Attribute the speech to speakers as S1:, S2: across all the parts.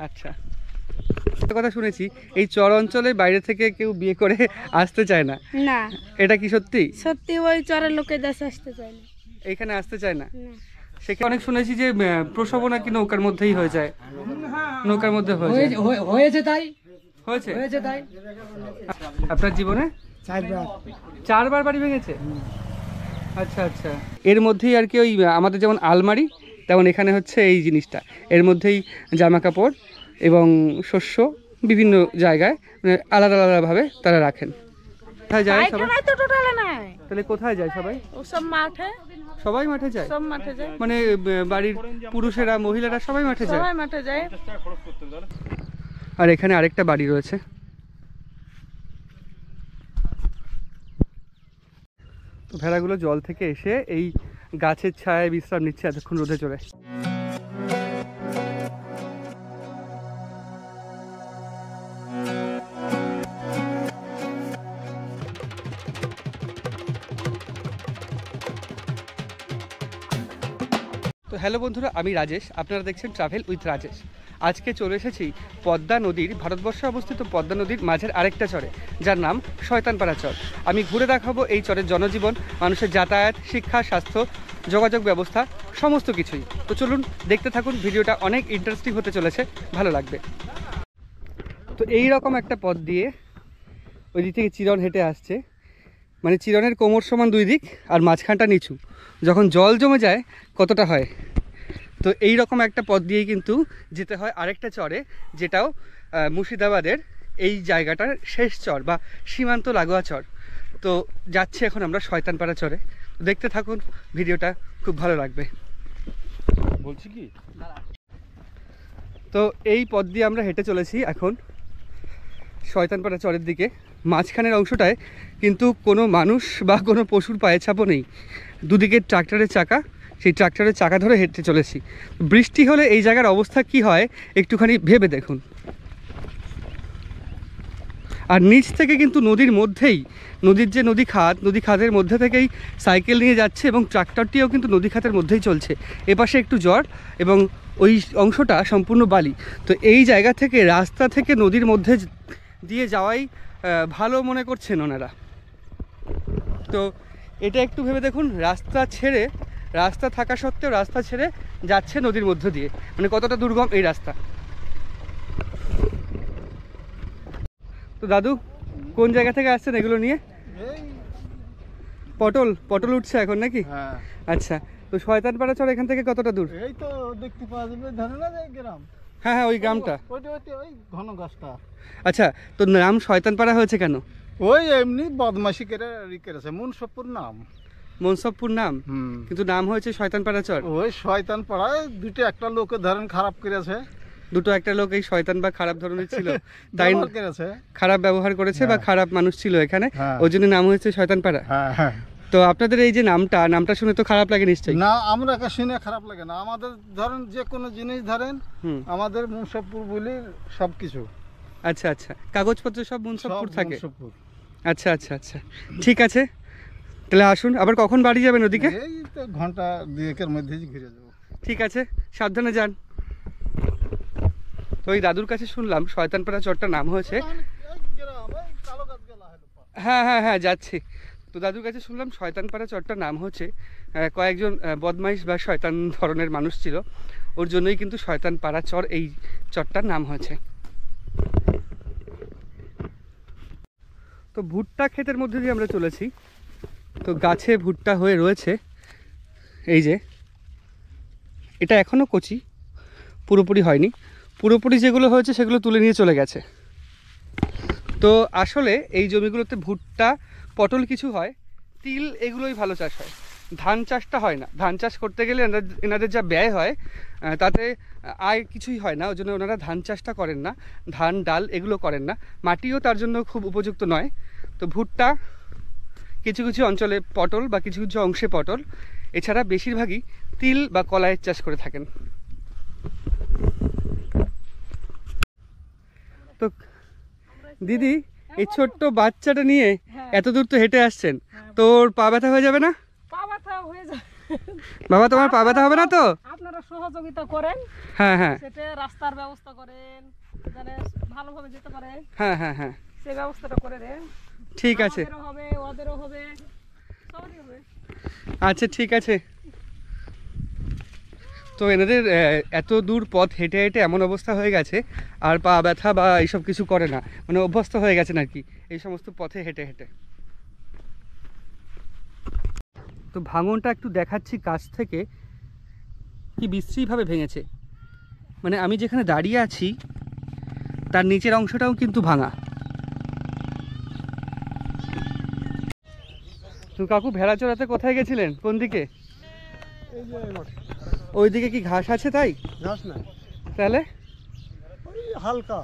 S1: আচ্ছা, কথা শুনেছি এই চর অঞ্চলের বাইরে থেকে কেউ বিয়ে করে আসতে চায় না।
S2: না,
S1: এটা কি সত্যি?
S2: সত্যি, ওই চরের লোকে দেশে আসতে চায় না,
S1: এখানে আসতে চায় না। সেখানে অনেক শুনেছি যে প্রসব নাকি নৌকার মধ্যেই হয়ে যায়, নৌকার মধ্যে
S3: হয়েছে তাই
S1: হয়েছে তাই। আপনার জীবনে 4বার বাড়ি ভেঙেছে? আচ্ছা আচ্ছা। এর মধ্যেই আর কি ওই আমাদের যেমন আলমারি, তেমন এখানে হচ্ছে এই জিনিসটা, এর মধ্যেই জামা কাপড় এবং শস্য বিভিন্ন জায়গায় আলাদা আলাদাভাবে তারা রাখেন। কোথায় যায় সবাই? তাহলে কোথায় যায় সবাই?
S2: সব মাঠে,
S1: সবাই মাঠে যায়,
S2: সব মাঠে যায়,
S1: মানে বাড়ির পুরুষেরা মহিলারা সবাই মাঠে যায়,
S2: সবাই মাঠে যায়।
S1: আর এখানে আরেকটা বাড়ি রয়েছে। তো ভেড়াগুলো জল থেকে এসে এই গাছের ছায়ায় বিশ্রাম নিচ্ছে এতক্ষণ রোদে চড়ে। তো হ্যালো বন্ধুরা, আমি রাজেশ, আপনারা দেখছেন ট্রাভেল উইথ রাজেশ। আজকে চলে এসেছি পদ্মা নদীর, ভারতবর্ষে অবস্থিত পদ্মা নদীর মাঝের আরেকটা চরে, যার নাম শয়তানপাড়া চর। আমি ঘুরে দেখাবো এই চরের জনজীবন, মানুষের যাতায়াত, শিক্ষা, স্বাস্থ্য, যোগাযোগ ব্যবস্থা, সমস্ত কিছুই। তো চলুন দেখতে থাকুন, ভিডিওটা অনেক ইন্টারেস্টিং হতে চলেছে, ভালো লাগবে। তো এই রকম একটা পথ দিয়ে ওই দিক থেকে চিরন হেঁটে আসছে, মানে চিরনের কোমর সমান 2 দিক আর মাঝখানটা নিচু। যখন জল জমে যায় কতটা হয়। তো এই রকম একটা পথ দিয়েই কিন্তু যেতে হয় আরেকটা চরে, যেটাও মুর্শিদাবাদের এই জায়গাটার শেষ চর বা সীমান্ত লাগোয়া চর। তো যাচ্ছি এখন আমরা শয়তানপাড়া চরে, দেখতে থাকুন, ভিডিওটা খুব ভালো লাগবে। বলছি কি, তো এই পথ দিয়ে আমরা হেঁটে চলেছি এখন শয়তানপাড়া চরের দিকে। মাঝখানের অংশটায় কিন্তু কোনো মানুষ বা কোনো পশুর পায়ের ছাপও নেই, দুদিকে ট্রাক্টরের চাকা, সেই ট্রাক্টরের চাকা ধরে হেঁটে চলেছি। বৃষ্টি হলে এই জায়গার অবস্থা কি হয় একটুখানি ভেবে দেখুন। আর নিচ থেকে কিন্তু নদীর মধ্যেই, নদীর যে নদী খাতের মধ্যে থেকেই সাইকেল নিয়ে যাচ্ছে এবং ট্রাক্টরটিও কিন্তু নদী খাতের মধ্যেই চলছে। এপাশে একটু জ্বর এবং ওই অংশটা সম্পূর্ণ বালি। তো এই জায়গা থেকে, রাস্তা থেকে নদীর মধ্যে দিয়ে যাওয়াই ভালো মনে করছেন ওনারা। তো এটা একটু ভেবে দেখুন, রাস্তা থাকা সত্ত্বেও রাস্তা ছেড়ে যাচ্ছে নদীর মধ্য দিয়ে, মানে কতটা দুর্গম এই রাস্তা। তো দাদু কোন জায়গা থেকে আসছেন এগুলো নিয়ে? পটল উঠছে এখন নাকি? আচ্ছা, তো শয়তানপাড়া চর এখান থেকে কতটা দূর?
S3: এই তো দেখতে পাওয়া যাবে, ধরে না যে গ্রাম।
S1: হ্যাঁ, ওই গ্রামটা,
S3: ওই ঘন গাছটা।
S1: আচ্ছা, তো নাম শয়তানপাড়া হয়েছে কেন?
S3: ওই এমনি বদমাশি করেছে, মুনসবপুর নাম,
S1: মনসবপুর নাম, কিন্তু নাম হয়েছে শয়তানপাড়া চর।
S3: ওই শয়তানপাড়ায় দুটো একটা লোকে ধরেন খারাপ করেছে,
S1: একটা লোক এই শয়তান বা খারাপ ধরনের ছিল, তাই
S3: করেছে,
S1: খারাপ ব্যবহার করেছে বা খারাপ মানুষ ছিল এখানে, ওই জন্য নাম হয়েছে শয়তানপাড়া।
S3: হ্যাঁ।
S1: তো আপনাদের এই যে নামটা শুনে তো খারাপ লাগে নিশ্চয়ই?
S3: না, আমরা শুনে খারাপ লাগে না। আমাদের ধরেন যে কোনো জিনিস ধরেন আমাদের মুনসবপুর বলি সবকিছু।
S1: আচ্ছা আচ্ছা, কাগজপত্র সব মুনসবপুর থাকে। আচ্ছা আচ্ছা আচ্ছা, ঠিক আছে, তাহলে আসুন। আবার কখন বাড়ি যাবেন ওদিকে?
S3: এই তো ঘন্টা 2-এর মধ্যেই ঘুরে যাবো।
S1: ঠিক আছে, সাবধানে যান। তো ওই দাদুর কাছে শুনলাম শয়তানপাড়া চরটার নাম হয়েছে, হ্যাঁ যাচ্ছি। তো দাদুর কাছে শুনলাম শয়তানপাড়া চরটার নাম হচ্ছে কয়েকজন বদমাইশ বা শয়তান ধরনের মানুষ ছিল, ওর জন্যই কিন্তু শয়তানপাড়া চর এই চরটার নাম হয়েছে। তো ভুট্টা ক্ষেতের মধ্যে দিয়ে আমরা চলেছি। তো গাছে ভুট্টা হয়ে রয়েছে, এই যে এটা এখনও কচি, পুরোপুরি হয়নি, পুরোপুরি যেগুলো হয়েছে সেগুলো তুলে নিয়ে চলে গেছে। তো আসলে এই জমিগুলোতে ভুট্টা, পটল কিছু হয়, তিল এগুলোই ভালো চাষ হয়, ধান চাষটা হয় না। ধান চাষ করতে গেলে এনাদের যা ব্যয় হয় তাতে আয় কিছুই হয় না, ওই জন্য ওনারা ধান চাষটা করেন না, ধান ডাল এগুলো করেন না, মাটিও তার জন্য খুব উপযুক্ত নয়। তো ভুট্টা, কিছু কিছু অঞ্চলে পটল বা কিছু কিছু অংশে পটল, এছাড়া বেশিরভাগই তিল বা কলাইয়ের চাষ করে থাকেন। তো দিদি, এই ছোট্ট বাচ্চাটা নিয়ে এত দূর তো হেঁটে আসছেন, তোর পা ব্যথা হয়ে যাবে না?
S2: পা ব্যথা হয়ে যাবে
S1: বাবা, তোমার পা ব্যথা হবে না তো?
S4: আপনারা সহযোগিতা করেন,
S1: হ্যাঁ হ্যাঁ
S4: সেটা রাস্তার ব্যবস্থা করেন, যাতে ভালোভাবে যেতে পারে,
S1: হ্যাঁ হ্যাঁ হ্যাঁ
S4: সেই ব্যবস্থাটা করে দেন।
S1: ঠিক আছে,
S4: আমাদেরও হবে, ওদেরও হবে, সবারই হবে।
S1: আচ্ছা ঠিক আছে। তো এনাদের এত দূর পথ হেঁটে হেঁটে এমন অবস্থা হয়ে গেছে, আর পা ব্যথা বা এইসব কিছু করে না, মানে অভ্যস্ত হয়ে গেছেন আর কি এই সমস্ত পথে হেঁটে হেঁটে। তো ভাঙনটা একটু দেখাচ্ছি কাছ থেকে, কি বিশ্রীভাবে ভেঙেছে। মানে আমি যেখানে দাঁড়িয়ে আছি তার নিচের অংশটাও কিন্তু ভাঙা। তো কাকু ভেড়া চড়াতে কোথায় গেছিলেন, কোন দিকে?
S3: এই যে মাঠে
S1: ওইদিকে কি ঘাস আছে তাই?
S3: ঘাস না,
S1: তাহলে
S3: ওই হালকা।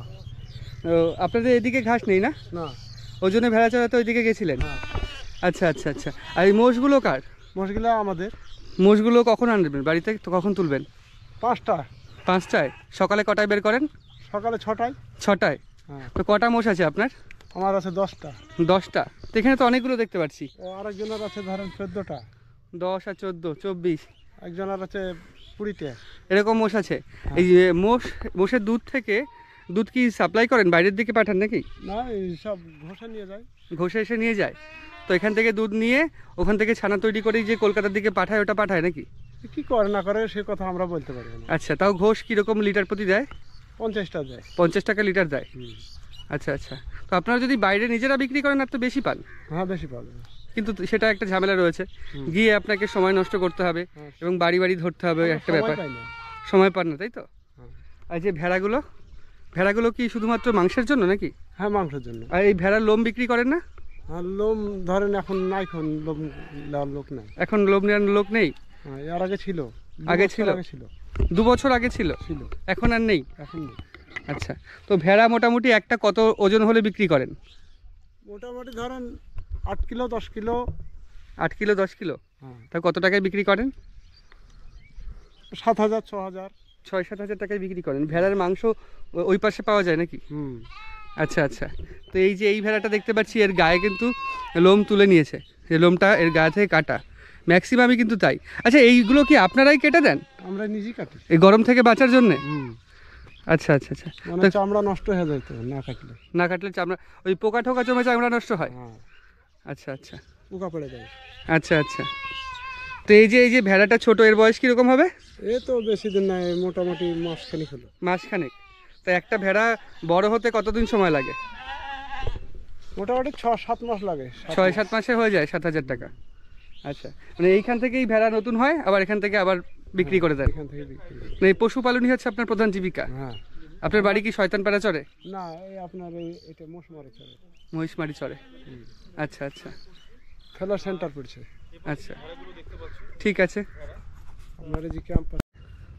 S1: ও, আপনাদের এদিকে ঘাস নেই না,
S3: না,
S1: ওই জন্য ভেড়া চড়াতে ওইদিকে গেছিলেন?
S3: হ্যাঁ।
S1: আচ্ছা আচ্ছা আচ্ছা। আর এই মোষগুলো কার?
S3: মুশকিলা আমাদের।
S1: মোষগুলো কখন আনবেন বাড়িতে, তো কখন তুলবেন?
S3: 5টা,
S1: 5টায়? সকালে কটায় বের করেন?
S3: সকালে 6টায়।
S1: 6টায়?
S3: হ্যাঁ,
S1: তো কটা মোষ আছে আপনার?
S3: আমার আছে 10টা।
S1: 10টা? তো এখানে তো অনেকগুলো দেখতে পাচ্ছি।
S3: ও আরেকজনের আছে ধরেন 14টা,
S1: 10 আর 14, 24
S3: একজনের আছে 20টা।
S1: এরকম মোষ আছে। এই যে মোষের দুধ থেকে দুধ কি সাপ্লাই করেন, বাইরের দিকে পাঠান নাকি?
S3: না, এই সব ঘষে নিয়ে যায়।
S1: ঘষে এসে নিয়ে যায়? তো এখান থেকে দুধ নিয়ে ওখান থেকে ছানা তৈরি করে যে কলকাতার দিকে পাঠায়, ওটা পাঠায় নাকি?
S3: কি করে না করে সে কথা আমরা বলতে পারবো না।
S1: আচ্ছা, তাও ঘোষ কীরকম লিটার প্রতি দেয়?
S3: 50টা দেয়।
S1: 50 টাকা লিটার দেয়? আচ্ছা আচ্ছা। তো আপনারা যদি বাইরে নিজেরা বিক্রি করেন আর তো বেশি পান,
S3: হ্যাঁ বেশি পাবে।
S1: কিন্তু সেটা একটা ঝামেলা রয়েছে, গিয়ে আপনাকে সময় নষ্ট করতে হবে
S3: হ্যাঁ।
S1: এবং বাড়ি বাড়ি ধরতে হবে, একটা
S3: সময়
S1: ব্যাপার।
S3: পাই না।
S1: সময় পান না তাই তো?
S3: হ্যাঁ।
S1: আর যে ভেড়াগুলো কি শুধুমাত্র মাংসের জন্য নাকি?
S3: হ্যাঁ, মাংসের জন্য।
S1: আর এই ভেড়ার লোম বিক্রি করেন না?
S3: আর লোম ধরেন এখন নাই, এখন লোম নেওয়ার লোক নাই।
S1: এখন লোম নেওয়ার লোক নেই?
S3: হ্যাঁ, এর আগে ছিল।
S1: আগে
S3: 2 বছর
S1: ছিল?
S3: আগে ছিল।
S1: 2 বছর আগে ছিল,
S3: ছিল,
S1: এখন আর নেই?
S3: এখন নেই।
S1: আচ্ছা। তো ভেড়া মোটামুটি একটা কত ওজন হলে বিক্রি করেন?
S3: মোটামুটি ধরেন 8 কিলো 10 কিলো।
S1: 8 kilo 10 kilo?
S3: হ্যাঁ,
S1: তা কত টাকায় বিক্রি করেন?
S3: 7,000 6,000।
S1: 6-7 হাজার টাকায় বিক্রি করেন। ভেড়ার মাংস ওই পাশে পাওয়া যায় নাকি? আচ্ছা আচ্ছা। তো এই যে এই ভেড়াটা দেখতে পাচ্ছি, এর গায়ে কিন্তু লোম তুলে নিয়েছে, এই লোমটা এর গায়ে থেকে কাটা, ম্যাক্সিমামই কিন্তু তাই। আচ্ছা, এইগুলো কি আপনারাই কেটে দেন
S3: আমরা নিজেই কাটি।
S1: এই গরম থেকে বাঁচার জন্যে? আচ্ছা আচ্ছা আচ্ছা।
S3: মানে চামড়া নষ্ট হয়ে যায় তো না কাটলে।
S1: না কাটলে চামড়া, ওই পোকা ঠোকা জমে চামড়া নষ্ট হয়?
S3: হ্যাঁ,
S1: আচ্ছা আচ্ছা
S3: পোকা পড়ে যায়।
S1: আচ্ছা আচ্ছা। তো এই যে ভেড়াটা ছোট, এর বয়স কীরকম হবে?
S3: এ তো বেশি দিন নাই, মোটামুটি মাসখানেক হলো।
S1: মাসখানেক? তো একটা ভেড়া বড় হতে কতদিন সময় লাগে?
S3: মোটামুটি 6-7 মাস লাগে।
S1: 6-7 মাসে হয়ে যায় 7,000 টাকা? আচ্ছা, মানে এইখান থেকেই ভেড়া নতুন হয়, আবার এখান থেকে আবার বিক্রি করে দেন?
S3: এখান থেকে বিক্রি করি।
S1: মানে এই পশুপালনই হচ্ছে আপনার প্রধান জীবিকা?
S3: হ্যাঁ।
S1: আপনার বাড়ি কি শয়তানপাড়া চরে?
S3: না, এই আপনার এটা মশমারি চলে।
S1: মহিষমারি চরে? আচ্ছা আচ্ছা
S3: খেলার সেন্টার পড়ছে
S1: আচ্ছা, ঠিক আছে।
S3: আপনার এই যে ক্যাম্প।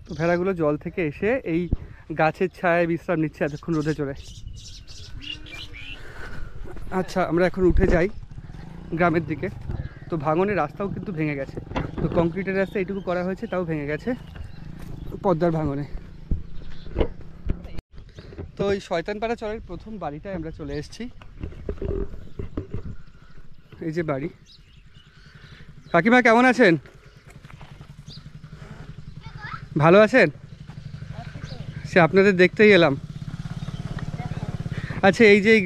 S1: তো ভেড়াগুলো জল থেকে এসে এই গাছের ছায়ায় বিশ্রাম নিচ্ছে এতক্ষণ রোদে চড়ে। আচ্ছা, আমরা এখন উঠে যাই গ্রামের দিকে। তো ভাঙনের রাস্তাও কিন্তু ভেঙে গেছে, তো কংক্রিটের রাস্তা এইটুকু করা হয়েছে, তাও ভেঙে গেছে পদ্মার ভাঙনে। তো এই শয়তানপাড়া চরের প্রথম বাড়িটায় আমরা চলে এসেছি। এই যে বাড়ি। কাকিমা কেমন আছেন? ভালো আছেন? সে আপনাদের দেখতেই এলাম। আচ্ছা, এই যে এই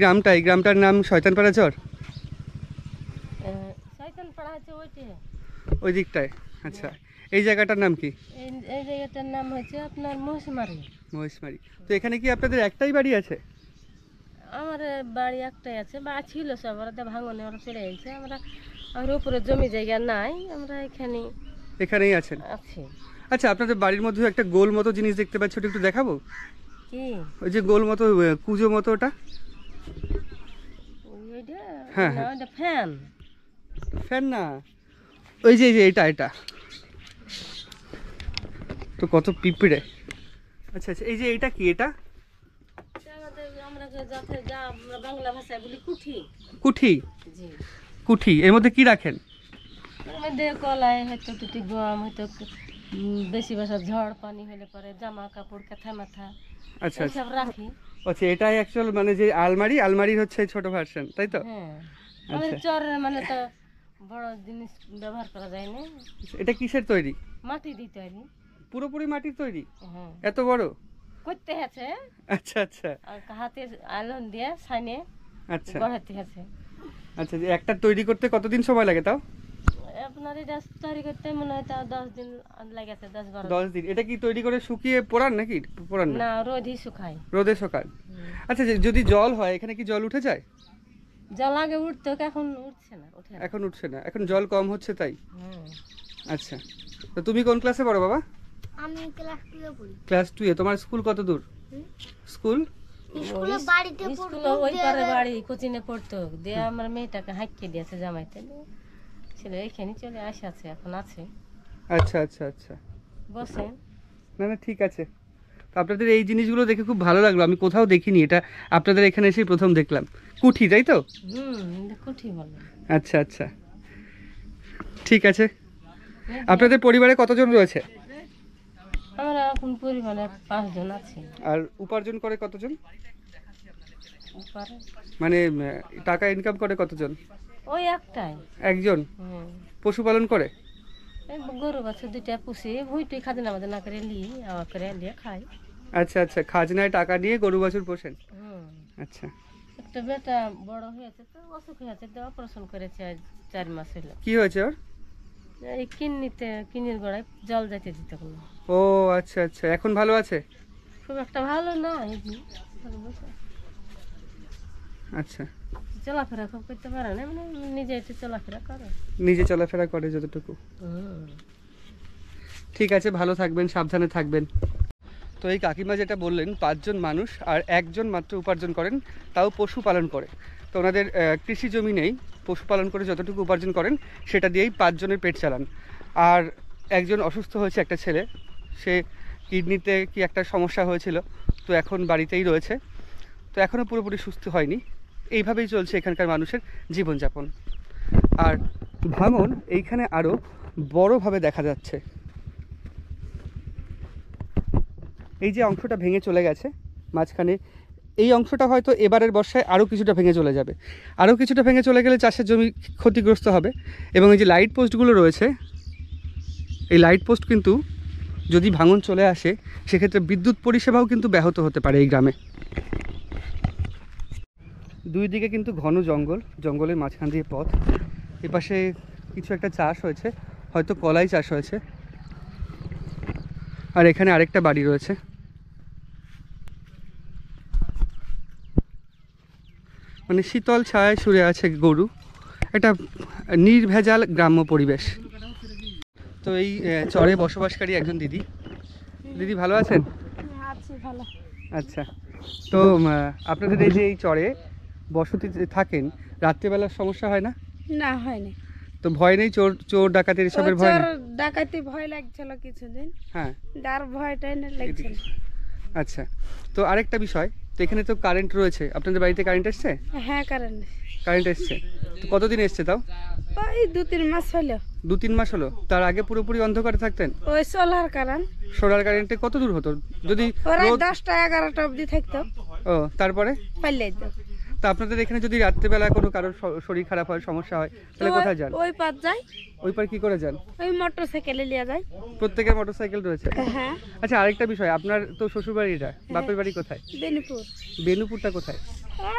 S1: গ্রামটার নাম শয়তানপাড়া চর?
S2: শয়তানপাড়া হচ্ছে ওইটি,
S1: ওই দিকটায়? আচ্ছা, এই জায়গাটার নাম কি?
S2: এই জায়গাটার নাম হচ্ছে আপনার মহিষমারি।
S1: মহিষমারি। তো এখানে কি আপনাদের একটাই বাড়ি আছে?
S2: আমার বাড়ি একটাই আছে, বা ছিল সব, ওরা তো ভাঙনে ওরা চলে গেছে। আমার উপরে জমি জায়গা নাই, আমরা
S1: এখানেই আছেন?
S2: আছি।
S1: আচ্ছা, আপনাদের বাড়ির মধ্যে একটা গোল মতো জিনিস দেখতে পাচ্ছি, ওটা একটু দেখাবো?
S2: কি
S1: ওই যে গোল মতো কুজো মতো, ওটা? হ্যাঁ হ্যাঁ,
S2: ওইটা ফ্যান।
S1: ফ্যান না, ওই যে এটা তো কত পিঁপড়ে। আচ্ছা আচ্ছা, এই যে এটা কি? এটা
S2: আমরা যা বাংলা ভাষায় বলি কুঠি।
S1: কুঠি?
S2: জি।
S1: কুঠি, এর মধ্যে কি রাখেন?
S2: এর মধ্যে কলাই, হয়তো টুটি গম, হয়তো বেশি বছর ঝড় পানি হলে পরে জামা কাপড় কাঁথা মাথা
S1: আচ্ছা আচ্ছা
S2: সব রাখি।
S1: আচ্ছা, এটাই অ্যাকচুয়াল মানে যে আলমারির হচ্ছে ছোট ভার্সন, তাই তো?
S2: হ্যাঁ, আমাদের চরের মানে তো বড় জিনিস ব্যবহার করা যায় না।
S1: এটা কিসের তৈরি?
S2: মাটি দিয়ে তৈরি।
S1: পুরোপুরি মাটির তৈরি,
S2: হ্যাঁ
S1: এত বড়?
S2: করতে আছে
S1: আচ্ছা আচ্ছা
S2: আর হাতে আয়রন দিয়ে সাইনে
S1: আচ্ছা
S2: গড়াতে আছে।
S1: আচ্ছা, যে একটা তৈরি করতে কতদিন সময় লাগে তাও?
S2: আপনার এটা তৈরি করতে মনে হয় তাও 10 দিন লাগেছে, 10-12
S1: 10 দিন। এটা কি তৈরি করে শুকিয়ে পোড়ান নাকি? পোড়ান না,
S2: না, রোদই শুকায়।
S1: রোদে শুকান। আচ্ছা, যদি জল হয় এখানে কি জল উঠে যায়?
S2: জল আগে উঠতো, এখন উঠছে না, উঠে না।
S1: এখন উঠছে না, এখন জল কম হচ্ছে তাই?
S2: হুম।
S1: আচ্ছা, তো তুমি কোন ক্লাসে পড়ো বাবা?
S5: আমি ক্লাস 2 এ পড়ি।
S1: ক্লাস 2 এ। তোমার স্কুল কত দূর? স্কুল
S5: স্কুলে বাড়িতে
S2: স্কুলে ওই পারে বাড়ি কোচিনে পড়তো, দিয়ে আমার মেয়েটাকে হাঁকিয়ে দিয়েছে জামাইতে, ছেলে এখানে চলে আসে, এখন আছে।
S1: আচ্ছা আচ্ছা আচ্ছা,
S2: বসে
S1: না না ঠিক আছে। তো আপনাদের এই জিনিসগুলো দেখে খুব ভালো লাগলো, আমি কোথাও দেখিনি, এটা আপনাদের এখানে এসেই প্রথম দেখলাম। কুঠি তাই তো?
S2: কুঠি বলে।
S1: আচ্ছা আচ্ছা ঠিক আছে। আপনাদের পরিবারে কতজন রয়েছে?
S2: আমরা এখন পরিবারে 5 জন আছি।
S1: আর উপার্জন করে কতজন?
S2: উপরে
S1: মানে টাকা ইনকাম করে কতজন?
S2: ওই একটাই।
S1: একজন।
S2: হুম।
S1: পশুপালন করে?
S2: এই গরু বাছুর 2টা পুষি, ভুইটুই খাদিনা আমাদের না করে লি, আবার করে লিয়ে খাই।
S1: আচ্ছা আচ্ছা, খাজনায় টাকা দিয়ে গরু বাছুর পোষেন।
S2: হুম।
S1: আচ্ছা,
S2: একটা বেটা বড় হয়েছে, তো অসুখ হয়েছে, তো অপারেশন করেছে আজ 4 মাস হলো।
S1: কি হয়েছে ওর?
S2: এই কিনির গোড়ায় জল যাইতে দিত কোনো।
S1: ও আচ্ছা আচ্ছা, এখন ভালো আছে?
S2: খুব একটা ভালো না, এই যে ভালো বসে।
S1: আচ্ছা,
S2: চলাফেরা খুব করতে পারে না, মানে নিজে একটু চলাফেরা করে।
S1: নিজে চলাফেরা করে যতটুকু।
S2: হুম।
S1: ঠিক আছে, ভালো থাকবেন, সাবধানে থাকবেন। তো এই কাকিমা যেটা বললেন, 5 জন মানুষ আর একজন মাত্র উপার্জন করেন, তাও পশুপালন করে। তো ওনাদের কৃষি জমি নেই, পশুপালন করে যতটুকু উপার্জন করেন সেটা দিয়েই 5 জনের পেট চালান। আর একজন অসুস্থ হয়েছে, একটা ছেলে, সে কিডনিতে কি একটা সমস্যা হয়েছিল, তো এখন বাড়িতেই রয়েছে, তো এখনও পুরোপুরি সুস্থ হয়নি। এইভাবেই চলছে এখানকার মানুষের জীবনযাপন। আর ভাঙন এইখানে আরও বড়োভাবে দেখা যাচ্ছে। এই যে অংশটা ভেঙে চলে গেছে মাঝখানে, এই অংশটা হয়তো এবারের বর্ষায় আরও কিছুটা ভেঙে চলে যাবে। আরও কিছুটা ভেঙে চলে গেলে চাষের জমি ক্ষতিগ্রস্ত হবে। এবং এই যে লাইট পোস্টগুলো রয়েছে, এই লাইট পোস্ট কিন্তু যদি ভাঙন চলে আসে সেক্ষেত্রে বিদ্যুৎ পরিষেবাও কিন্তু ব্যাহত হতে পারে এই গ্রামে। দুই দিকে কিন্তু ঘন জঙ্গল, জঙ্গলের মাঝখান দিয়ে পথ। এপাশে কিছু একটা চাষ হয়েছে, হয়তো কলাই চাষ হয়েছে। আর এখানে আরেকটা বাড়ি রয়েছে। মানে শীতল ছায়ায় শুয়ে আছে গরু, একটা নির্ভেজাল গ্রাম্য পরিবেশ। তো এই চরে বসবাসকারী একজন দিদি। দিদি ভালো আছেন?
S5: আছি ভালো।
S1: আচ্ছা, তো আপনাদের এই যে এই চরে বসতিতে থাকেন, রাত্রিবেলার সমস্যা হয় না?
S5: না, হয়নি।
S1: তো ভয় নেই? চোর চোর ডাকাতের এসবের ভয় নেই?
S5: ডাকাতি ভয় লাগছিল কিছুদিন,
S1: হ্যাঁ,
S5: ডার ভয়টাই না লাগছিল।
S1: আচ্ছা। তো আরেকটা বিষয়, তো এখানে তো কারেন্ট রয়েছে, আপনাদের বাড়িতে কারেন্ট এসছে?
S5: হ্যাঁ, কারণ
S1: কারেন্ট এসছে, তো কতদিন এসছে তাও?
S5: ওই 2-3 মাস হলো।
S1: 2-3 মাস হলো। তার আগে পুরোপুরি অন্ধকারে থাকতেন?
S5: ওই সোলার কারণ
S1: সোলার কারেন্টে কত দূর হতো যদি
S5: ওরা
S1: রোদ?
S5: 10টা-11টা অবধি থাকতো।
S1: ও, তারপরে?
S5: পাইলে তো
S1: তো আপনাদের এখানে যদি রাত্রেবেলা কোনো কারোর শরীর খারাপ হয়, সমস্যা হয়, তাহলে কোথায় যান?
S5: ওই পাত যায়,
S1: ওই পার কি করে যান?
S5: ওই মোটর সাইকেলে নিয়ে যায়।
S1: প্রত্যেকের মোটরসাইকেল রয়েছে?
S5: হ্যাঁ।
S1: আচ্ছা, আরেকটা বিষয়, আপনার তো শ্বশুর বাড়িটা, বাপের বাড়ি কোথায়?
S5: বেনিপুর।
S1: বেনুপুরটা কোথায়?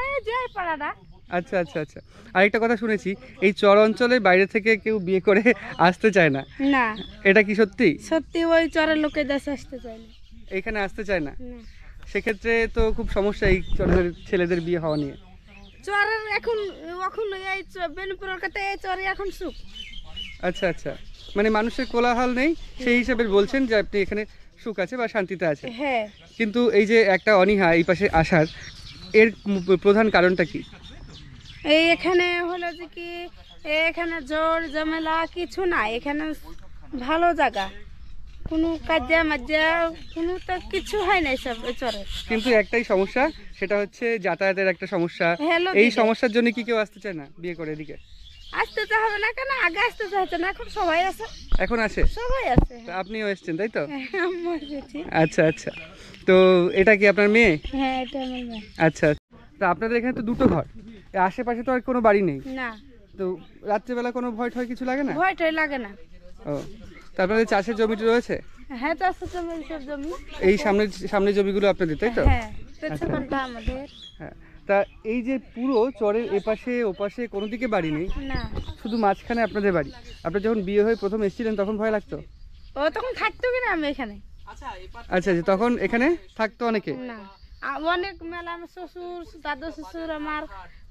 S5: এই যে পাড়াটা।
S1: আচ্ছা আচ্ছা আচ্ছা। আরেকটা কথা শুনেছি, এই চর অঞ্চলে বাইরে থেকে কেউ বিয়ে করে আসতে চায় না,
S5: না,
S1: এটা কি সত্যি?
S5: সত্যি ওই চরের লোকে দেশে আসতে চায় না।
S1: এখানে আসতে চায় না?
S5: না।
S1: সেক্ষেত্রে তো খুব সমস্যা এই চরের ছেলেদের বিয়ে হওয়া নিয়ে।
S5: চরের এখন এই বেনিপুরের কাছে এই চরে এখন সুখ।
S1: আচ্ছা আচ্ছা, মানে মানুষের কোলাহল নেই সেই হিসেবে বলছেন যে আপনি এখানে সুখ আছে বা শান্তিতে আছে।
S5: হ্যাঁ।
S1: কিন্তু এই যে একটা অনীহা এই পাশে আসার, এর প্রধান কারণটা কি?
S5: এই এখানে হলো যে কি, এখানে জোর ঝামেলা কিছু না, এখানে ভালো জায়গা, কোনো কাজে মাজ্জা কোনো তো কিছু হয় না সব চরে।
S1: কিন্তু একটাই সমস্যা, সেটা হচ্ছে যাতায়াতের একটা সমস্যা।
S5: হ্যালো
S1: এই
S5: দিদি।
S1: সমস্যার জন্য কি কেউ আসতে চায় না বিয়ে করে এদিকে?
S5: আসতে তো হবে না কেন, আগে আসতে চাইছে না, এখন সবাই আছে।
S1: এখন আসে?
S5: সবাই আছে।
S1: তা আপনিও এসছেন তাই তো?
S5: আমার বেটি।
S1: আচ্ছা আচ্ছা, তো এটা কি আপনার মেয়ে?
S5: হ্যাঁ, এটা আমার মেয়ে।
S1: আচ্ছা, তা আপনাদের এখানে তো দুটো ঘর, এর আশেপাশে তো আর কোনো বাড়ি নেই,
S5: না,
S1: তো রাত্রেবেলা কোনো ভয় ঠয় কিছু লাগে না?
S5: ভয়টাই লাগে না।
S1: ও, তা আপনাদের চাষের জমিটি রয়েছে?
S5: হ্যাঁ চাষের জমি সব জমি।
S1: এই সামনে জমিগুলো আপনাদের, তাই তো?
S5: হ্যাঁ পেছনটা আমাদের।
S1: হ্যাঁ, তা এই যে পুরো চরের এপাশে ওপাশে কোনো দিকে বাড়ি নেই,
S5: না
S1: শুধু মাঝখানে আপনাদের বাড়ি। আপনার যখন বিয়ে হয়ে প্রথম এসেছিলেন তখন ভয় লাগতো?
S5: ও তখন থাকতো কিনা আমি এখানে?
S1: আচ্ছা আচ্ছা, তখন এখানে থাকতো অনেকে?
S5: না অনেক মেলা আমার শ্বশুর দাদু শ্বশুর আমার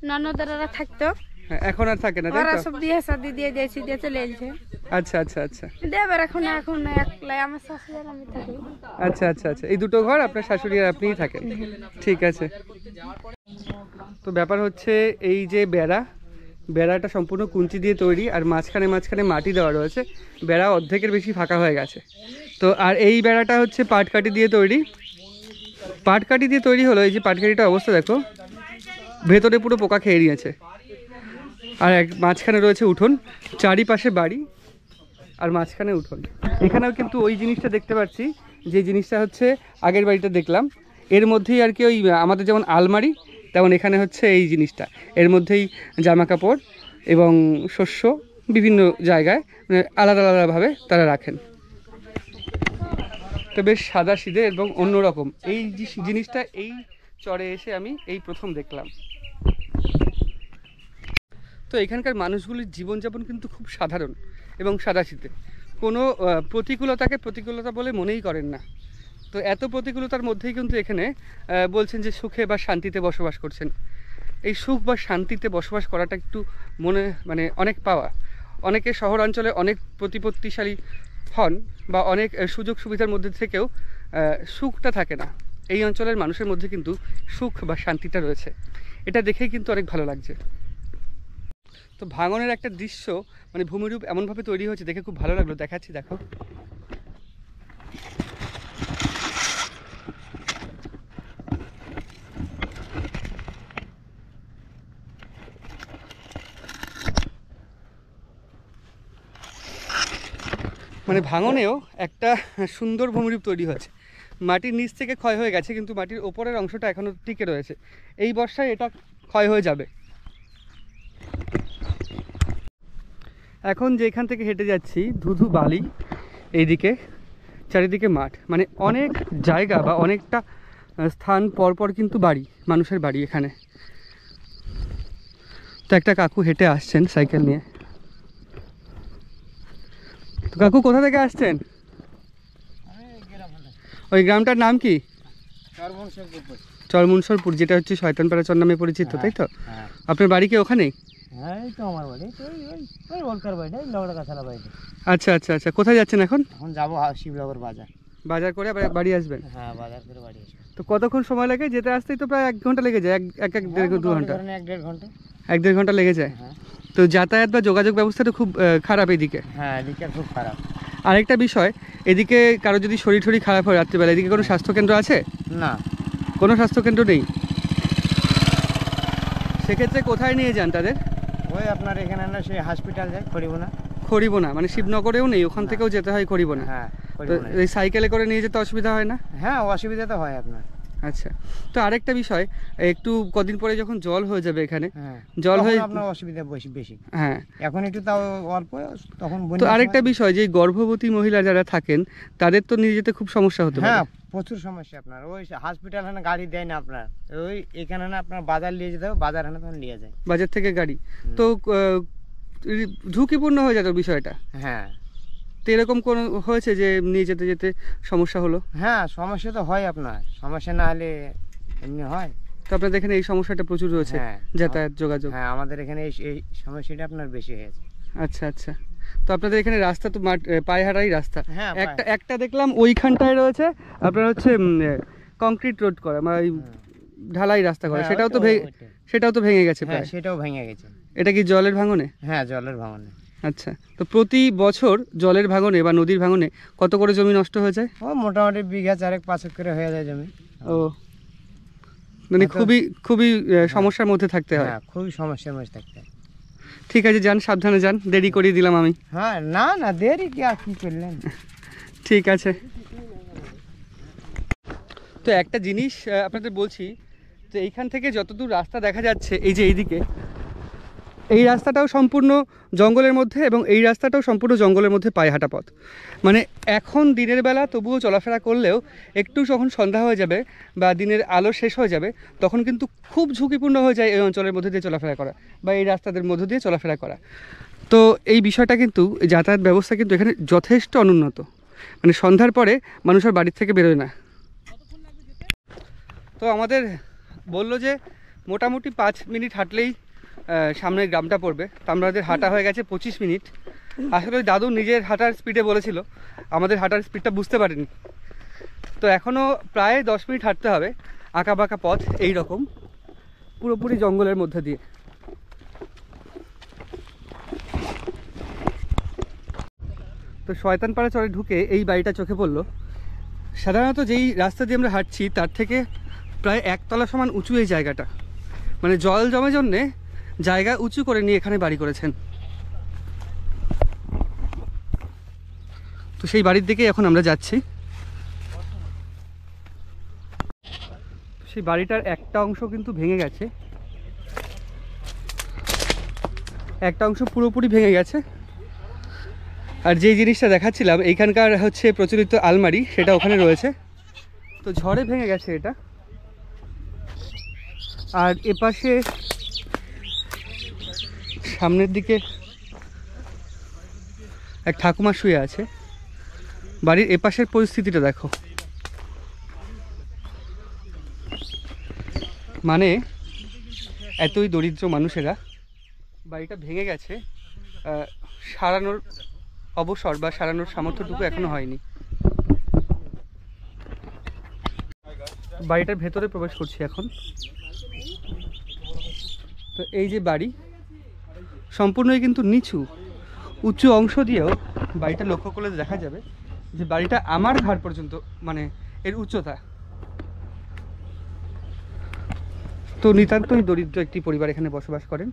S5: ননদেরা থাকতো।
S1: হ্যাঁ, এখন আর থাকে না, তাই
S5: ওরা
S1: তো?
S5: সব বিয়ে শাদি দিয়ে দিয়েছি, দিয়ে চলে এসেছে।
S1: আচ্ছা আচ্ছা আচ্ছা
S5: দেবার এখন একলাই আমার শাশুড়ি আর আমি থাকি।
S1: আচ্ছা আচ্ছা আচ্ছা, এই দুটো ঘর আপনার শাশুড়ি আর আপনিই থাকেন, ঠিক আছে। তো ব্যাপার হচ্ছে এই যে বেড়াটা সম্পূর্ণ কুঞ্চি দিয়ে তৈরি, আর মাঝখানে মাটি দেওয়া রয়েছে। বেড়া অর্ধেকের বেশি ফাঁকা হয়ে গেছে। তো আর এই বেড়াটা হচ্ছে পাটকাঠি দিয়ে তৈরি। পাটকাঠি দিয়ে তৈরি হলো, এই যে পাটকাঠিটার অবস্থা দেখো, ভেতরে পুরো পোকা খেয়ে নিয়েছে। আর মাঝখানে রয়েছে উঠোন, চারিপাশে বাড়ি আর মাঝখানে উঠোন। এখানেও কিন্তু ওই জিনিসটা দেখতে পাচ্ছি, যে জিনিসটা হচ্ছে আগের বাড়িটা দেখলাম, এর মধ্যেই আর কি ওই আমাদের যেমন আলমারি, তেমন এখানে হচ্ছে এই জিনিসটা, এর মধ্যেই জামা কাপড় এবং শস্য বিভিন্ন জায়গায় মানে আলাদা আলাদাভাবে তারা রাখেন। তো বেশ সাদা সিধে এবং অন্যরকম এই জিনিসটা এই চরে এসে আমি এই প্রথম দেখলাম। তো এখানকার মানুষগুলির জীবনযাপন কিন্তু খুব সাধারণ এবং সাদাসিধে, কোনো প্রতিকূলতাকে প্রতিকূলতা বলে মনেই করেন না। তো এত প্রতিকূলতার মধ্যেই কিন্তু এখানে বলছেন যে সুখে বা শান্তিতে বসবাস করছেন। এই সুখ বা শান্তিতে বসবাস করাটা একটু মানে অনেক পাওয়া। অনেকে শহরাঞ্চলে অনেক প্রতিপত্তিশালী হন বা অনেক সুযোগ সুবিধার মধ্যে থেকেও সুখটা থাকে না। এই অঞ্চলের মানুষের মধ্যে কিন্তু সুখ বা শান্তিটা রয়েছে, এটা দেখেই কিন্তু অনেক ভালো লাগছে। তো ভাঙনের একটা দৃশ্য মানে ভূমিরূপ এমনভাবে তৈরি হয়েছে, দেখে খুব ভালো লাগলো, দেখাচ্ছি দেখো। মানে ভাঙনেও একটা সুন্দর ভূমিরূপ তৈরি হয়েছে। মাটির নিচ থেকে ক্ষয় হয়ে গেছে, কিন্তু মাটির ওপরের অংশটা এখনও টিকে রয়েছে। এই বর্ষায় এটা ক্ষয় হয়ে যাবে। এখন যেখান থেকে হেঁটে যাচ্ছি ধুধু বালি, এইদিকে চারিদিকে মাঠ, মানে অনেক জায়গা বা অনেকটা স্থান পরপর কিন্তু বাড়ি, মানুষের বাড়ি এখানে। তো একটা কাকু হেঁটে আসছেন সাইকেল নিয়ে। তো কাকু কোথা থেকে আসছেন? ওই গ্রামটার নাম কি? চরমনসরপুর, যেটা হচ্ছে শয়তানপাড়া চর নামে পরিচিত, তাই তো? আপনার বাড়ি কি ওখানেই?
S6: হ্যাঁ এই তো আমার বাড়ি, ওই ওলকার বাড়ি, লবড়া গাছালা বাড়ি।
S1: আচ্ছা আচ্ছা আচ্ছা, কোথায় যাচ্ছেন এখন?
S6: এখন যাবো শিবনগর বাজার।
S1: বাজার করে আবার বাড়ি আসবেন?
S6: হ্যাঁ বাজার করে বাড়ি আসবো।
S1: তো কতক্ষণ সময় লাগে যেতে আসতেই? তো প্রায় 1 ঘন্টা লেগে যায়, এক দেড় 2 ঘন্টা,
S6: 1-1.5 ঘন্টা।
S1: 1-1.5 ঘন্টা লেগে যায়।
S6: হ্যাঁ।
S1: তো যাতায়াত বা যোগাযোগ ব্যবস্থাটা খুব খারাপ এদিকে।
S6: হ্যাঁ এদিকে খুব খারাপ।
S1: আরেকটা বিষয়, এদিকে কারো যদি শরীর খারাপ হয় রাত্রিবেলা, এদিকে কোনো স্বাস্থ্যকেন্দ্র আছে?
S6: না,
S1: কোনো স্বাস্থ্যকেন্দ্র নেই। সেক্ষেত্রে কোথায় নিয়ে যান তাদের?
S6: ওই আপনার এখানে না সেই হসপিটাল যায়
S1: খড়িবোনা, মানে শিবনগরেও নেই, ওখান থেকেও যেতে হয় খড়িবোনা।
S6: হ্যাঁ
S1: তো এই সাইকেলে করে নিয়ে যেতে অসুবিধা হয় না?
S6: হ্যাঁ অসুবিধা তো হয় আপনার।
S1: আচ্ছা, তো আরেকটা বিষয়, একটু কদিন পরে যখন জল হয়ে যাবে এখানে,
S6: হ্যাঁ
S1: জল হয়ে
S6: আপনার অসুবিধা বেশি।
S1: হ্যাঁ
S6: এখন একটু তাও অল্প, তখন
S1: তো আরেকটা বিষয়, যে গর্ভবতী মহিলা যারা থাকেন তাদের তো নিয়ে যেতে খুব সমস্যা হতে পারে।
S6: হ্যাঁ প্রচুর সমস্যা আপনার। ওই হসপিটাল হানে গাড়ি দেয় না আপনার, ওই এখানে না আপনার বাজার নিয়ে যেতে হবে, বাজার হানে তখন নিয়ে যায়,
S1: বাজার থেকে গাড়ি। তো ঝুঁকিপূর্ণ হয়ে যেত বিষয়টা।
S6: হ্যাঁ
S1: তো এরকম কোনো হয়েছে যে নিয়ে যেতে যেতে সমস্যা হলো?
S6: হ্যাঁ সমস্যা তো হয় আপনার, সমস্যা না হলে এমনি হয়।
S1: তো আপনাদের এখানে এই সমস্যাটা প্রচুর রয়েছে,
S6: হ্যাঁ
S1: যাতায়াত যোগাযোগ?
S6: হ্যাঁ আমাদের এখানে এই সমস্যাটা আপনার বেশি হয়েছে।
S1: আচ্ছা আচ্ছা, তো আপনাদের এখানে রাস্তা তো পায়ে হাঁটাই রাস্তা।
S6: হ্যাঁ
S1: একটা দেখলাম ওইখানটায় রয়েছে আপনার হচ্ছে কংক্রিট রোড করা, মানে ঢালাই রাস্তা করা, সেটাও তো ভেঙে গেছে প্রায়।
S6: সেটাও ভেঙে গেছে।
S1: এটা কি জলের ভাঙনে?
S6: হ্যাঁ জলের ভাঙনে।
S1: আচ্ছা, তো প্রতি বছর জলের ভাঙনে বা নদীর ভাঙনে কত করে জমি নষ্ট হয়ে যায়?
S6: ও মোটামুটি বিঘা 4-5 করে হয়ে যায় জমি।
S1: ও মানে খুবই সমস্যার মধ্যে থাকতে হয়।
S6: হ্যাঁ খুবই সমস্যার মধ্যে থাকতে হয়।
S1: ঠিক আছে, যান, সাবধানে যান, দেরি করিয়ে দিলাম আমি।
S6: হ্যাঁ না দেরি কি আর কি করলেন।
S1: ঠিক আছে। তো একটা জিনিস আপনাদের বলছি, তো এইখান থেকে যতদূর রাস্তা দেখা যাচ্ছে, এই যে এইদিকে এই রাস্তাটাও সম্পূর্ণ জঙ্গলের মধ্যে এবং এই রাস্তাটাও সম্পূর্ণ জঙ্গলের মধ্যে পায়ে হাঁটা পথ। মানে এখন দিনের বেলা তবুও চলাফেরা করলেও একটু যখন সন্ধ্যা হয়ে যাবে বা দিনের আলো শেষ হয়ে যাবে তখন কিন্তু খুব ঝুঁকিপূর্ণ হয়ে যায় এই অঞ্চলের মধ্যে দিয়ে চলাফেরা করা বা এই রাস্তাদের মধ্য দিয়ে চলাফেরা করা। তো এই বিষয়টা কিন্তু যাতায়াত ব্যবস্থা কিন্তু এখানে যথেষ্ট অনুন্নত। মানে সন্ধ্যার পরে মানুষ আর বাড়ির থেকে বেরোয় না। তো আমাদের বললো যে মোটামুটি 5 মিনিট হাঁটলেই সামনের গ্রামটা পড়বে। তো আমাদের হাঁটা হয়ে গেছে 25 মিনিট। আসলে ওই দাদু নিজের হাঁটার স্পিডে বলেছিল, আমাদের হাঁটার স্পিডটা বুঝতে পারিনি। তো এখনও প্রায় 10 মিনিট হাঁটতে হবে, আঁকা বাঁকা পথ এই রকম পুরোপুরি জঙ্গলের মধ্যে দিয়ে। তো শয়তানপাড়া চরে ঢুকে এই বাড়িটা চোখে পড়লো। সাধারণত যেই রাস্তা দিয়ে আমরা হাঁটছি তার থেকে প্রায় 1 তলা সমান উঁচু এই জায়গাটা। মানে জল জমে জন্যে জায়গা উঁচু করে নিয়ে এখানে বাড়ি করেছেন। তো সেই বাড়ির দিকে এখন আমরা যাচ্ছি। সেই বাড়িটার একটা অংশ কিন্তু ভেঙে গেছে, একটা অংশ পুরোপুরি ভেঙে গেছে। আর যেই জিনিসটা দেখাচ্ছিলাম এইখানকার হচ্ছে প্রচলিত আলমারি, সেটা ওখানে রয়েছে। তো ঝড়ে ভেঙে গেছে এটা। আর এপাশে সামনের দিকে এক ঠাকুমা শুয়ে আছে। বাড়ির এপাশের পরিস্থিতিটা দেখো, মানে এতই দরিদ্র মানুষেরা বাড়িটা ভেঙে গেছে, সারানোর অবসর বা সারানোর সামর্থ্যটুকু এখনো হয়নি। বাড়িটার ভেতরে প্রবেশ করছি এখন। তো এই যে বাড়ি সম্পূর্ণই কিন্তু নিচু, উঁচু অংশ দিয়েও বাড়িটা লক্ষ্য করলে দেখা যাবে যে বাড়িটা আমার ঘাড় পর্যন্ত, মানে এর উচ্চতা। তো নিতান্তই দরিদ্র একটি পরিবার এখানে বসবাস করেন।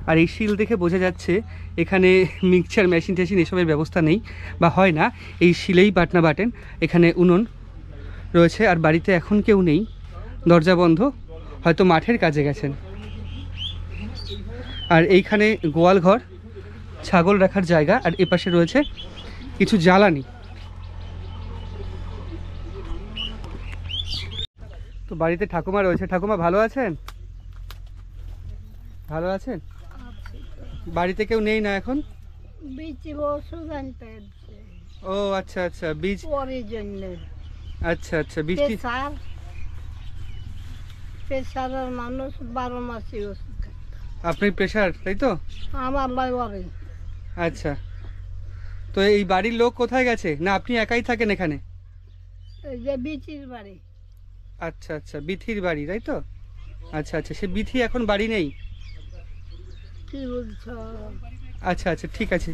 S1: আর এই শিল দেখে বোঝা যাচ্ছে এখানে মিক্সচার মেশিন টেশিন এসবের ব্যবস্থা নেই বা হয় না, এই শিলেই বাটনা বাটেন। এখানে উনুন রয়েছে আর বাড়িতে এখন কেউ নেই, দরজা বন্ধ, হয়তো মাঠের কাজে গেছেন। আর এইখানে গোয়াল ঘর, ছাগল রাখার জায়গা, আর এপাশে রয়েছে কিছু জ্বালানি। তো বাড়িতে ঠাকুমা রয়েছে। ঠাকুমা ভালো আছেন? ভালো আছেন? বাড়িতে কেউ নেই না এখন? ও আচ্ছা আচ্ছা, বীজ আচ্ছা আচ্ছা, বৃষ্টি
S5: প্রেসারের মানুষ 12 মাসই ওষুধ খায়।
S1: আপনি প্রেশার, তাই তো?
S5: আমার বাড়ি।
S1: আচ্ছা, তো এই বাড়ির লোক কোথায় গেছে? না আপনি একাই থাকেন এখানে?
S5: এই যে বিচির বাড়ি।
S1: আচ্ছা আচ্ছা, বিথির বাড়ি, তাই তো? আচ্ছা আচ্ছা, সে বিথি এখন বাড়ি নেই?
S5: কি বলছো?
S1: আচ্ছা আচ্ছা, ঠিক আছে।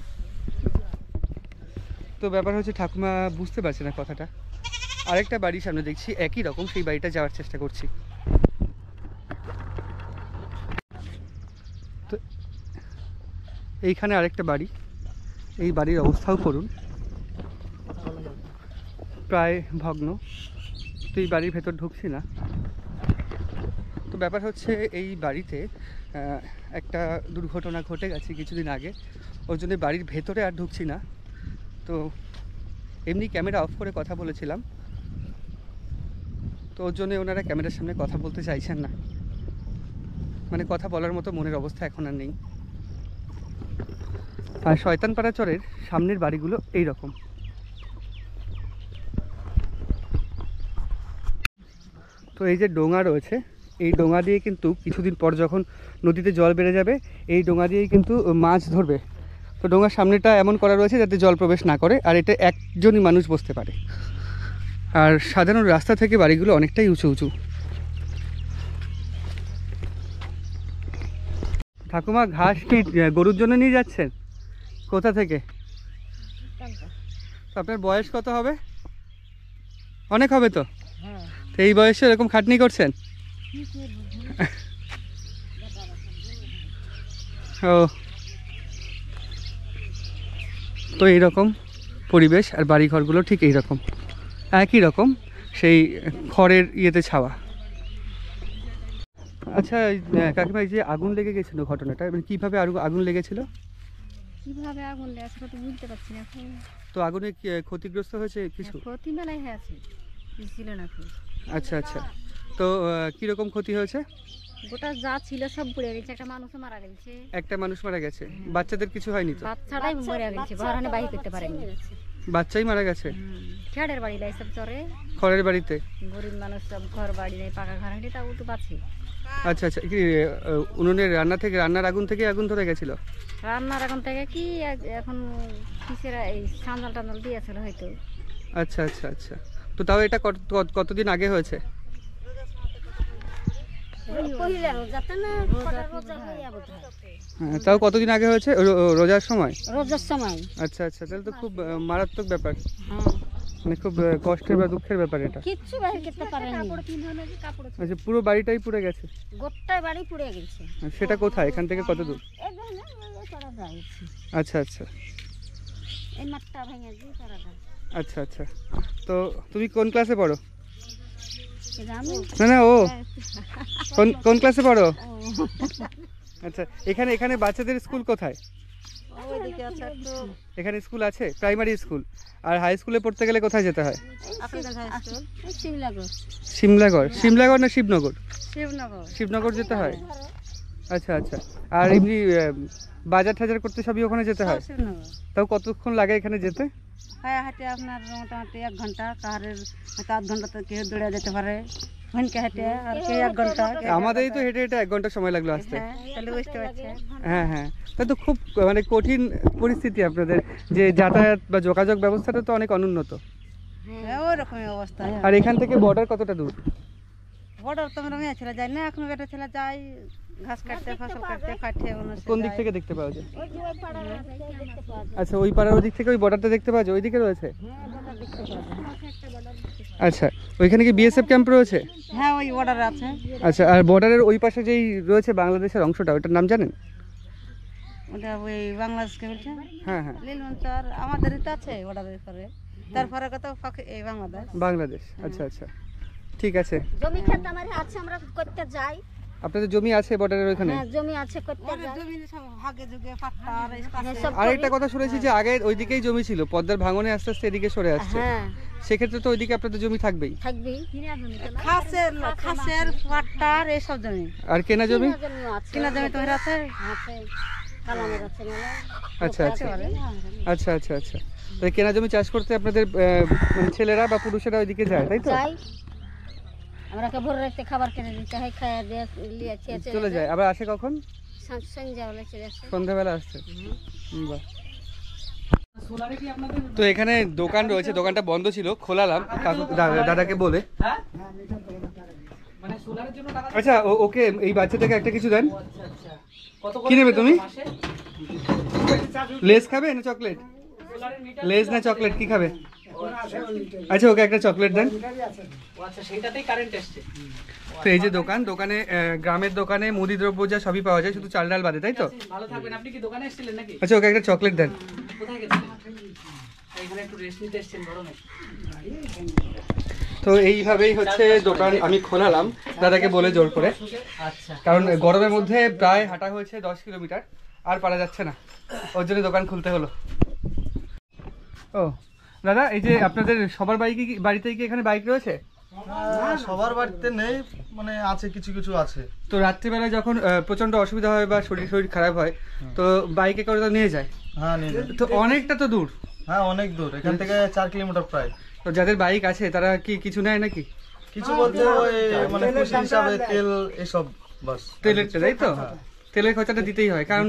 S1: তো ব্যাপার হচ্ছে ঠাকুমা বুঝতে পারছে না কথাটা। আরেকটা বাড়ির সামনে দেখছি একই রকম, সেই বাড়িটা যাওয়ার চেষ্টা করছি। তো এইখানে আরেকটা বাড়ি, এই বাড়ির অবস্থাও করুন, প্রায় ভগ্ন। তো এই বাড়ির ভেতর ঢুকছি না। তো ব্যাপার হচ্ছে এই বাড়িতে একটা দুর্ঘটনা ঘটে গেছে কিছুদিন আগে, ওর জন্য বাড়ির ভেতরে আর ঢুকছি না। তো এমনি ক্যামেরা অফ করে কথা বলেছিলাম, তো ওর জন্য ওনারা ক্যামেরার সামনে কথা বলতে চাইছেন না, মানে কথা বলার মতো মনের অবস্থা এখন আর নেই। আর শয়তানপাড়া চরের সামনের বাড়িগুলো এই রকম। তো এই যে ডোঙা রয়েছে, এই ডোঙা দিয়ে কিন্তু কিছুদিন পর যখন নদীতে জল বেড়ে যাবে, এই ডোঙা দিয়েই কিন্তু মাছ ধরবে। তো ডোঙার সামনেটা এমন করা রয়েছে যাতে জল প্রবেশ না করে, আর এটা একজনই মানুষ বসতে পারে। আর সাধারণ রাস্তা থেকে বাড়িগুলো অনেকটাই উঁচু উঁচু। ঠাকুমা ঘাস কি গরুর জন্য নিয়ে যাচ্ছেন? কোথা থেকে? তো আপনার বয়স কত হবে? অনেক হবে তো? তো এই বয়সে এরকম খাটনি করছেন? ও, তো এইরকম পরিবেশ, আর বাড়িঘরগুলো ঠিক এইরকম একই রকম, সেই খড়ের ইয়েতে ছাওয়া। আচ্ছা কাকিমা, এই যে আগুন লেগে গেছিল ঘটনাটা, মানে কিভাবে আগুন লেগেছিল?
S7: কিভাবে আগুন লেগেছে তো বুঝতে পারছি না এখন।
S1: তো আগুনে ক্ষতিগ্রস্ত হয়েছে কিছু?
S7: ক্ষতি মেলায় হয়েছে, কিছু ছিল না তো।
S1: আচ্ছা আচ্ছা, তো কিরকম ক্ষতি হয়েছে?
S7: গোটা যা ছিল সব পুড়ে গেছে, একটা মানুষও মারা গেছে।
S1: একটা মানুষ মারা গেছে, বাচ্চাদের কিছু হয়নি তো?
S7: বাচ্চাটাই মরে গেছে, ঘরে বাহি করতে পারেনি।
S1: বাচ্চাই মারা গেছে?
S7: খেড়ের বাড়ি লাই সব চরে,
S1: খড়ের বাড়িতে?
S7: গরিব মানুষ সব ঘর বাড়ি নেই, পাকা ঘর হয়নি, তাও তো পাচ্ছে।
S1: আচ্ছা আচ্ছা, কি উনুনের রান্নার আগুন থেকে আগুন ধরে গেছিল?
S7: রান্নার এখন থেকে কি এখন কিসের এই সান্দাল টান্দাল দিয়েছিল হয়তো।
S1: আচ্ছা আচ্ছা আচ্ছা, তো তাও এটা কতদিন আগে হয়েছে? হ্যাঁ, তাও কতদিন আগে হয়েছে? রোজার সময়?
S7: রোজার সময়।
S1: আচ্ছা আচ্ছা, তাহলে তো খুব মারাত্মক ব্যাপার, মানে খুব কষ্টের বা দুঃখের ব্যাপার এটা।
S7: কিচ্ছু বাহির করতে পারেনি।
S1: আচ্ছা, পুরো বাড়িটাই পুড়ে গেছে?
S7: গোটাই বাড়ি পুড়ে গেছে।
S1: সেটা কোথায়, এখান থেকে কত দূর? আচ্ছা আচ্ছা
S7: এই মাঠটা ভেঙে দিয়ে করা যায়।
S1: আচ্ছা আচ্ছা, তো তুমি কোন ক্লাসে পড়ো?
S7: আমি
S1: না না, ও কোন ক্লাসে পড়ো? আচ্ছা, এখানে বাচ্চাদের স্কুল কোথায়?
S7: ওইদিকে আছে তো
S1: এখানে স্কুল আছে, প্রাইমারি স্কুল। আর হাই স্কুলে পড়তে গেলে কোথায় যেতে হয়?
S7: আপনাদের হাই স্কুল শিমলাগড়।
S1: শিমলাগড় না শিবনগর?
S7: শিবনগর।
S1: শিবনগর যেতে হয়। আচ্ছা আচ্ছা, আর এমনি বাজার টাজার করতে সবই ওখানে যেতে হয়?
S7: শিবনগর।
S1: তাও কতক্ষণ লাগে এখানে যেতে?
S7: হ্যাঁ, হাঁটে আপনার মোটামুটি 1 ঘন্টা, কাহারের হয়তো 1/2 ঘন্টা তো কেউ দৌড়ে যেতে পারে, ভনকে হেঁটে, আর কেউ 1 ঘন্টা।
S1: আমাদেরই তো হেঁটে হেঁটে 1 ঘন্টা সময় লাগলো আসতে।
S7: হ্যাঁ, তাহলে বুঝতে পারছে।
S1: হ্যাঁ হ্যাঁ, তা তো খুব মানে কঠিন পরিস্থিতি আপনাদের, যে যাতায়াত বা যোগাযোগ ব্যবস্থাটা তো অনেক অনুন্নত।
S7: হ্যাঁ, ওরকমই অবস্থা।
S1: আর এখান থেকে বর্ডার কতটা দূর?
S7: বর্ডার তো আমরা মেয়ে ছেলে যাই না, এখন বেটা ছেলে যাই ঘাস কাটতে, ফসল কাটতে, কাটে
S1: কোন দিক থেকে দেখতে পাওয়া যায়? আচ্ছা, ওই পাড়ার ওই দিক থেকে ওই বর্ডারটা দেখতে পাওয়া যায়, ওইদিকে রয়েছে? আচ্ছা, ওইখানে কি বিএসএফ ক্যাম্প রয়েছে?
S7: হ্যাঁ, ওই বর্ডার আছে।
S1: আচ্ছা, আর বর্ডারের ওই পাশে যেই রয়েছে বাংলাদেশের অংশটা, ওটার নাম জানেন?
S7: ওটা ওই বাংলাদেশকে বলছে।
S1: হ্যাঁ হ্যাঁ,
S7: লীলমঞ্চর আমাদেরই তো আছে বর্ডারের পরে, তারপরে কত এই
S1: বাংলাদেশ। আচ্ছা আচ্ছা, ঠিক আছে।
S8: জমি ক্ষেত আমার আছে, আমরা করতে যাই।
S1: আপনাদের জমি আছে বর্ডারের ওইখানে?
S8: হ্যাঁ, জমি আছে, করতে যাই।
S7: জমি সব ভাগে যুগে পাট্টা আর এই পাশে।
S8: সব
S1: আর একটা কথা শুনেছি যে আগে ওইদিকেই জমি ছিল, পদ্মার ভাঙনে আস্তে আস্তে এদিকে সরে আসছে।
S8: হ্যাঁ,
S1: সেক্ষেত্রে তো ওইদিকে আপনাদের জমি থাকবেই।
S8: থাকবি।
S7: খাসের পাট্টা আর এইসব জমি।
S1: আর কেনা জমি?
S8: জমিও আছে,
S7: কিনা জমি তোমার আছে?
S8: আছে, কালামের আছে মেলা।
S1: আচ্ছা আচ্ছা আচ্ছা আচ্ছা আচ্ছা, তাই কেনা জমি চাষ করতে আপনাদের মানে ছেলেরা বা পুরুষেরা ওইদিকে যায়, তাই তো?
S8: যাই, আমরা কে ভোর রাতে খাবার কিনে দিতে হয়, খাইয়া দিয়ে লিয়েছে
S1: চলে যায়, আবার আসে কখন?
S8: সন্ধ্যা হলে চলে আসে।
S1: সন্ধ্যাবেলা আসছে। বাহ। তো এখানে দোকান রয়েছে, দোকানটা বন্ধ ছিল, খোলালাম দাদাকে বলে। আচ্ছা, ওকে এই বাচ্চাটাকে একটা কিছু দেন। কি নেবে তুমি? লেস খাবে না চকলেট? লেস না চকলেট, কি খাবে? আচ্ছা, ওকে একটা চকলেট দেন। তো এই যে দোকানে গ্রামের দোকানে মুদি দ্রব্য যা সবই পাওয়া যায়, শুধু চাল ডাল বাদে, তাই তো?
S4: ভালো থাকবেন। আপনি কি দোকানে এসেছিলেন নাকি?
S1: আচ্ছা, ওকে একটা চকলেট দেন।
S4: কোথায় গেছিলেন? এখানে একটু রেস্ট নিতে এসেছেন গরমে।
S1: তো এইভাবেই হচ্ছে দোকান আমি খোলালাম দাদাকে বলে জোর করে,
S4: আচ্ছা,
S1: কারণ গরমের মধ্যে প্রায় হাঁটা হয়েছে 10 কিলোমিটার, আর পারা যাচ্ছে না, ওর জন্য দোকান খুলতে হলো। ও দাদা, এই যে আপনাদের সবার বাড়িতেই কি এখানে বাইক রয়েছে?
S3: সবার বাড়িতে নেই, মানে আছে, কিছু কিছু আছে।
S1: তো রাত্রিবেলা যখন প্রচন্ড অসুবিধা হয় বা শরীর খারাপ হয়, তো বাইকে করে তো নিয়ে যায়?
S3: হ্যাঁ, নিয়ে যাই।
S1: তো অনেকটা তো দূর।
S3: হ্যাঁ, অনেক দূর, এখান থেকে 4 কিলোমিটার প্রায়।
S1: তো যাদের বাইক আছে তারা কি কিছু নেয় নাকি?
S3: কিছু বলতে ওই মানে খুশি হিসাবে তেল এসব, বাস।
S1: তেলের, তাই তো? তেলের খরচাটা দিতেই হয়, কারণ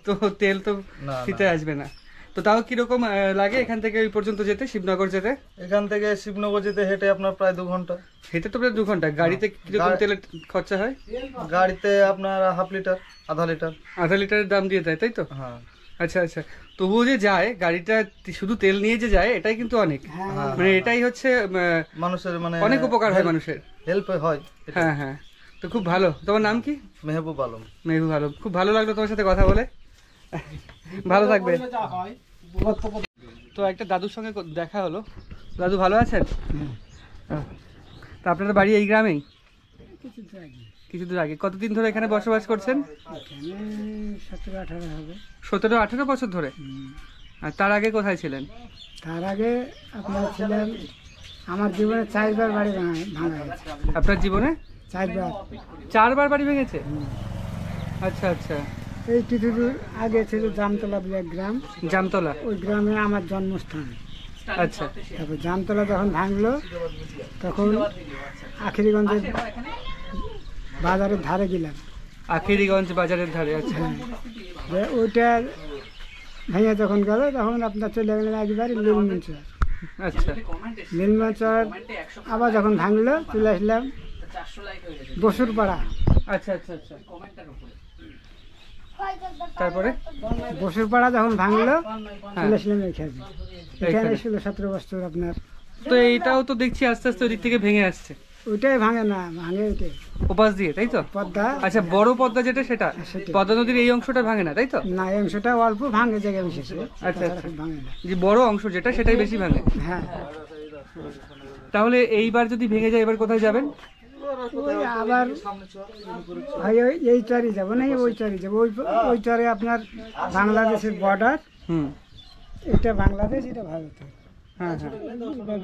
S1: তো তেল তো
S3: না,
S1: দিতে আসবে না। তো তাও কিরকম লাগে এখান থেকে ওই পর্যন্ত যেতে, শিবনগর যেতে?
S3: এখান থেকে শিবনগর যেতে হেঁটে আপনার প্রায় 2 ঘন্টা।
S1: হেঁটে তো প্রায় 2 ঘন্টা। গাড়িতে কিরকম তেলের খরচা হয়?
S3: গাড়িতে আপনার 1/2 লিটার, আধা লিটার।
S1: আধা লিটারের দাম দিয়ে দেয়, তাই তো?
S3: হ্যাঁ।
S1: আচ্ছা আচ্ছা, তবুও যে যায় গাড়িটা, শুধু তেল নিয়ে যে যায়, এটাই কিন্তু অনেক, মানে এটাই হচ্ছে
S3: মানুষের মানে
S1: অনেক উপকার হয় মানুষের,
S3: হেল্প হয়।
S1: হ্যাঁ হ্যাঁ। তো খুব ভালো। তোমার নাম কি?
S3: মেহবুব আলম।
S1: মেহবুব আলম, খুব ভালো লাগলো তোমার সাথে কথা বলে, ভালো থাকবে। তো একটা দাদুর সঙ্গে দেখা হলো। দাদু ভালো আছেন? তা আপনাদের বাড়ি এই গ্রামেই? কিছু দূর আগে। কতদিন ধরে এখানে বসবাস করছেন?
S9: 17-18 হবে।
S1: 17-18 বছর ধরে। আর তার আগে কোথায় ছিলেন?
S9: তার আগে আপনার ছিলেন, আমার জীবনে 4বার বাড়ি ভাঙা হয়েছে।
S1: আপনার জীবনে
S9: 4বার।
S1: 4বার বাড়ি ভেঙেছে? আচ্ছা আচ্ছা।
S9: এই কিছু দূর আগে ছিল জামতলা বলে এক গ্রাম,
S1: জামতলা।
S9: ওই গ্রামে আমার জন্মস্থান।
S1: আচ্ছা।
S9: তারপর জামতলা যখন ভাঙলো তখন আখিরিগঞ্জের বাজারের ধারে গেলাম।
S1: আখিরিগঞ্জ বাজারের ধারে। আচ্ছা।
S9: যে ওইটার ভেঙে যখন গেল তখন আপনার চলে গেলেন একবারে নীলমঞ্চর।
S1: আচ্ছা।
S9: নীলমঞ্চর আবার যখন ভাঙলো চলে আসলাম বসুরপাড়া।
S1: আচ্ছা আচ্ছা আচ্ছা। তারপরে
S9: বসুরপাড়া যখন ভাঙলো চলে আসলাম এখানে। এখানে ছিল 17 বছর আপনার।
S1: তো এইটাও তো দেখছি আস্তে আস্তে ওদিক থেকে ভেঙে আসছে।
S9: ওইটাই ভাঙে না, ভাঙে ওইটাই
S1: ওপাশ দিয়ে, তাই তো?
S9: পদ্মা।
S1: আচ্ছা, বড় পদ্মা যেটা সেটা পদ্মা নদীর এই অংশটা ভাঙে না, তাই তো?
S9: না, এই অংশটা অল্প ভাঙে জায়গা বিশেষে।
S1: আচ্ছা আচ্ছা।
S9: ভাঙে না।
S1: যে বড় অংশ যেটা সেটাই বেশি ভাঙে।
S9: হ্যাঁ।
S1: তাহলে এইবার যদি ভেঙে যায় এবার কোথায় যাবেন?
S9: ওই আবার হয় এই চারি যাবো না, ওই চারি যাবো। ওই চারে আপনার বাংলাদেশের বর্ডার। এটা বাংলাদেশ, এটা ভারত।
S1: হ্যাঁ হ্যাঁ।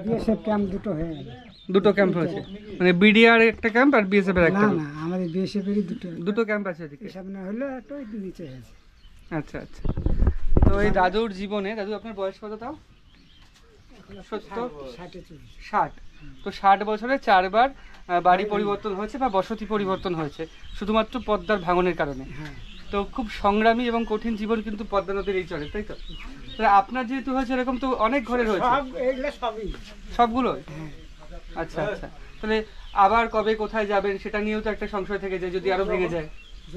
S9: বিএসএফ ক্যাম্প দুটো হয়ে গেল।
S1: দুটো ক্যাম্প হয়েছে, মানে বিডিআর একটা ক্যাম্প আর বিএসএফ এর একটা?
S9: না না, আমাদের বিএসএফ এর
S1: দুটো ক্যাম্প আছে এদিকে।
S9: সামনে হলো একটা, ওই নিচে আছে।
S1: আচ্ছা আচ্ছা। তো এই দাদুর জীবনে, দাদু আপনার বয়স কত তাও? 60। তো 60 বছরে 4বার বাড়ি পরিবর্তন হয়েছে বা বসতি পরিবর্তন হয়েছে শুধুমাত্র পদ্মার ভাঙনের কারণে। তো খুব সংগ্রামী এবং কঠিন জীবন কিন্তু পদ্মা নদীর এই চরে, তাই তো? আপনার যেহেতু হয়েছে এরকম তো অনেক ঘরের হয়েছে। সবগুলো? আচ্ছা আচ্ছা। তাহলে আবার কবে কোথায় যাবেন সেটা নিয়েও তো একটা সংশয় থেকে যায় যদি আরো ভেঙে যায়।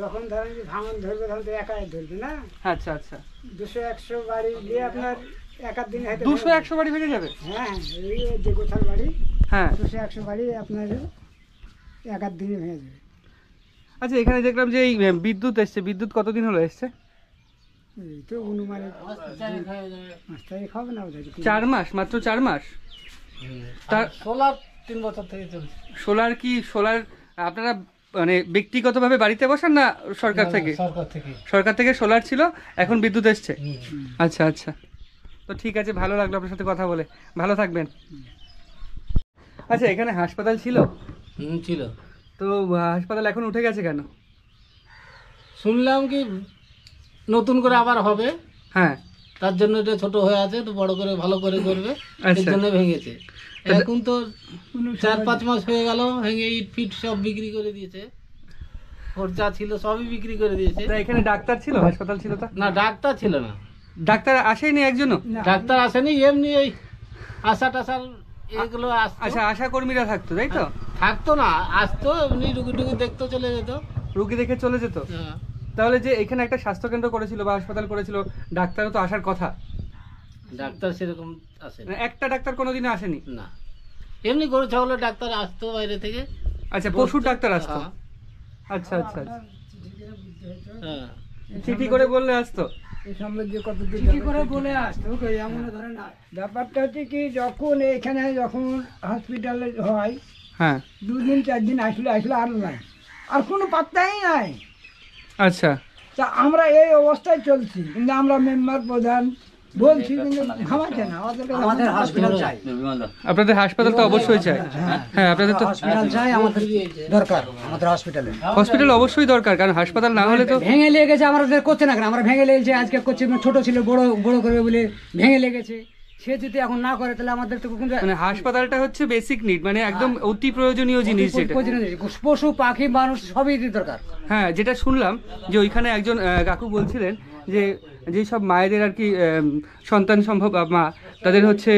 S9: যখন ধরেন যে ভাঙন ধরবে তখন তো একাই ধরবে না।
S1: আচ্ছা আচ্ছা।
S9: 200-100 বাড়ি দিয়ে আপনার একার দিনে
S1: 200-100 বাড়ি ভেঙে যাবে?
S9: হ্যাঁ, এই যে গোথাল বাড়ি।
S1: হ্যাঁ,
S9: 200-100 বাড়ি আপনার একার দিনে ভেঙে যাবে।
S1: আচ্ছা, এখানে দেখলাম যে এই বিদ্যুৎ এসছে, বিদ্যুৎ কতদিন হলো এসছে?
S9: এই তো অনুমানে 5 তারিখ হবে না বোধ হয়।
S1: 4 মাস, মাত্র 4 মাস। তার
S3: সোলার 3 বছর থেকে চলছে।
S1: সোলার কি? সোলার আপনারা মানে ব্যক্তিগতভাবে বাড়িতে বসান না সরকার থেকে? সরকার থেকে সোলার ছিল, এখন বিদ্যুৎ এসছে। আচ্ছা আচ্ছা। তো ঠিক আছে, ভালো লাগলো আপনার সাথে কথা বলে। ভালো থাকবেন। আচ্ছা, এখানে হাসপাতাল ছিল?
S10: ছিল।
S1: তো হাসপাতাল এখন উঠে গেছে কেন?
S10: শুনলাম কি নতুন করে আবার হবে।
S1: হ্যাঁ,
S10: তার জন্য এটা ছোট হয়ে আছে, তো বড় করে ভালো করে করবে, এর জন্য ভেঙেছে। এখন তো 4-5 মাস হয়ে গেল ভেঙে, ইট ফিট সব বিক্রি করে দিয়েছে, খরচা ছিল সবই বিক্রি করে দিয়েছে।
S1: তা এখানে ডাক্তার ছিল? হাসপাতাল ছিল তো?
S10: না, ডাক্তার ছিল না।
S1: ডাক্তার আসেনি একজনও?
S10: ডাক্তার আসেনি, এমনি এই আশা টাশার এগুলো আসতো।
S1: আচ্ছা, আশা কর্মীরা থাকতো, তাই তো?
S10: থাকতো না, আসতো এমনি রুগী টুগি দেখতো, চলে যেত।
S1: রুগী দেখে চলে যেত?
S10: হ্যাঁ।
S1: তাহলে যে এখানে একটা স্বাস্থ্যকেন্দ্র করেছিল বা হাসপাতাল করেছিল, ডাক্তারও তো আসার কথা।
S10: ডাক্তার সেরকম আসেনি।
S1: একটা ডাক্তার কোনোদিনও আসেনি?
S10: না, এমনি গরু ছাগলের ডাক্তার আসতো বাইরে থেকে।
S1: আচ্ছা, পশুর ডাক্তার আসতো? আচ্ছা আচ্ছা আচ্ছা।
S10: হ্যাঁ,
S1: চিঠি করে বললে আসতো?
S9: চিঠি করে বলে আসতো। এমন ধরেন ব্যাপারটা হচ্ছে কি, যখন এখানে যখন হসপিটালে হয়,
S1: হ্যাঁ,
S9: 2 দিন 4 দিন আসলে আর নাই, আর কোনো পাত্তাই নাই।
S1: আচ্ছা।
S9: তা আমরা এই অবস্থায় চলছি, কিন্তু আমরা মেম্বার প্রধান বলছি, কিন্তু থামাচ্ছে না। আমাদের হসপিটাল চাই।
S1: আপনাদের হাসপাতাল তো অবশ্যই চাই। হ্যাঁ, আপনাদের তো
S9: হসপিটাল চাই, আমাদের দরকার। আমাদের
S1: হসপিটাল অবশ্যই দরকার, কারণ হাসপাতাল না হলে তো
S9: ভেঙে লেগেছে। আমাদের করছে না কেন? আমরা ভেঙে লেগেছে আজকে করছি, ছোট ছিল বড় করবে বলে ভেঙে লেগেছে। সে যদি এখন না করে তাহলে আমাদের তো
S1: মানে হাসপাতালটা হচ্ছে বেসিক নিড, মানে একদম অতি প্রয়োজনীয় জিনিস যেটা।
S9: পশু পাখি মানুষ সবই দরকার।
S1: হ্যাঁ, যেটা শুনলাম যে ওইখানে একজন কাকু বলছিলেন যে যেসব মায়েদের আর কি সন্তান সম্ভব মা, তাদের হচ্ছে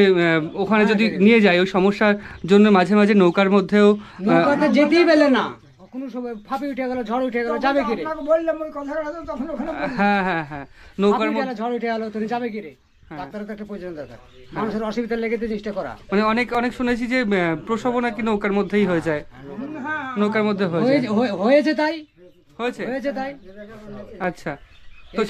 S1: ওখানে যদি নিয়ে যায় ওই সমস্যার জন্য মাঝে মাঝে নৌকার মধ্যেও
S9: যেতেই পেলে না, কোনো সময় ফাঁপি উঠে গেল, ঝড় উঠে গেল, যাবে কি রে? বললাম ওই কথাটা, তখন ওখানে
S1: হ্যাঁ হ্যাঁ হ্যাঁ, নৌকার মধ্যে
S9: ঝড় উঠে গেল, তুমি যাবে কি রে? ডাক্তারের তো একটা প্রয়োজন দরকার, মানুষের অসুবিধা লেগে তো জিনিসটা করা।
S1: মানে অনেক শুনেছি যে প্রসবও নাকি নৌকার মধ্যেই হয়ে যায়। নৌকার মধ্যে
S9: হয়েছে তাই।
S1: আচ্ছা, তো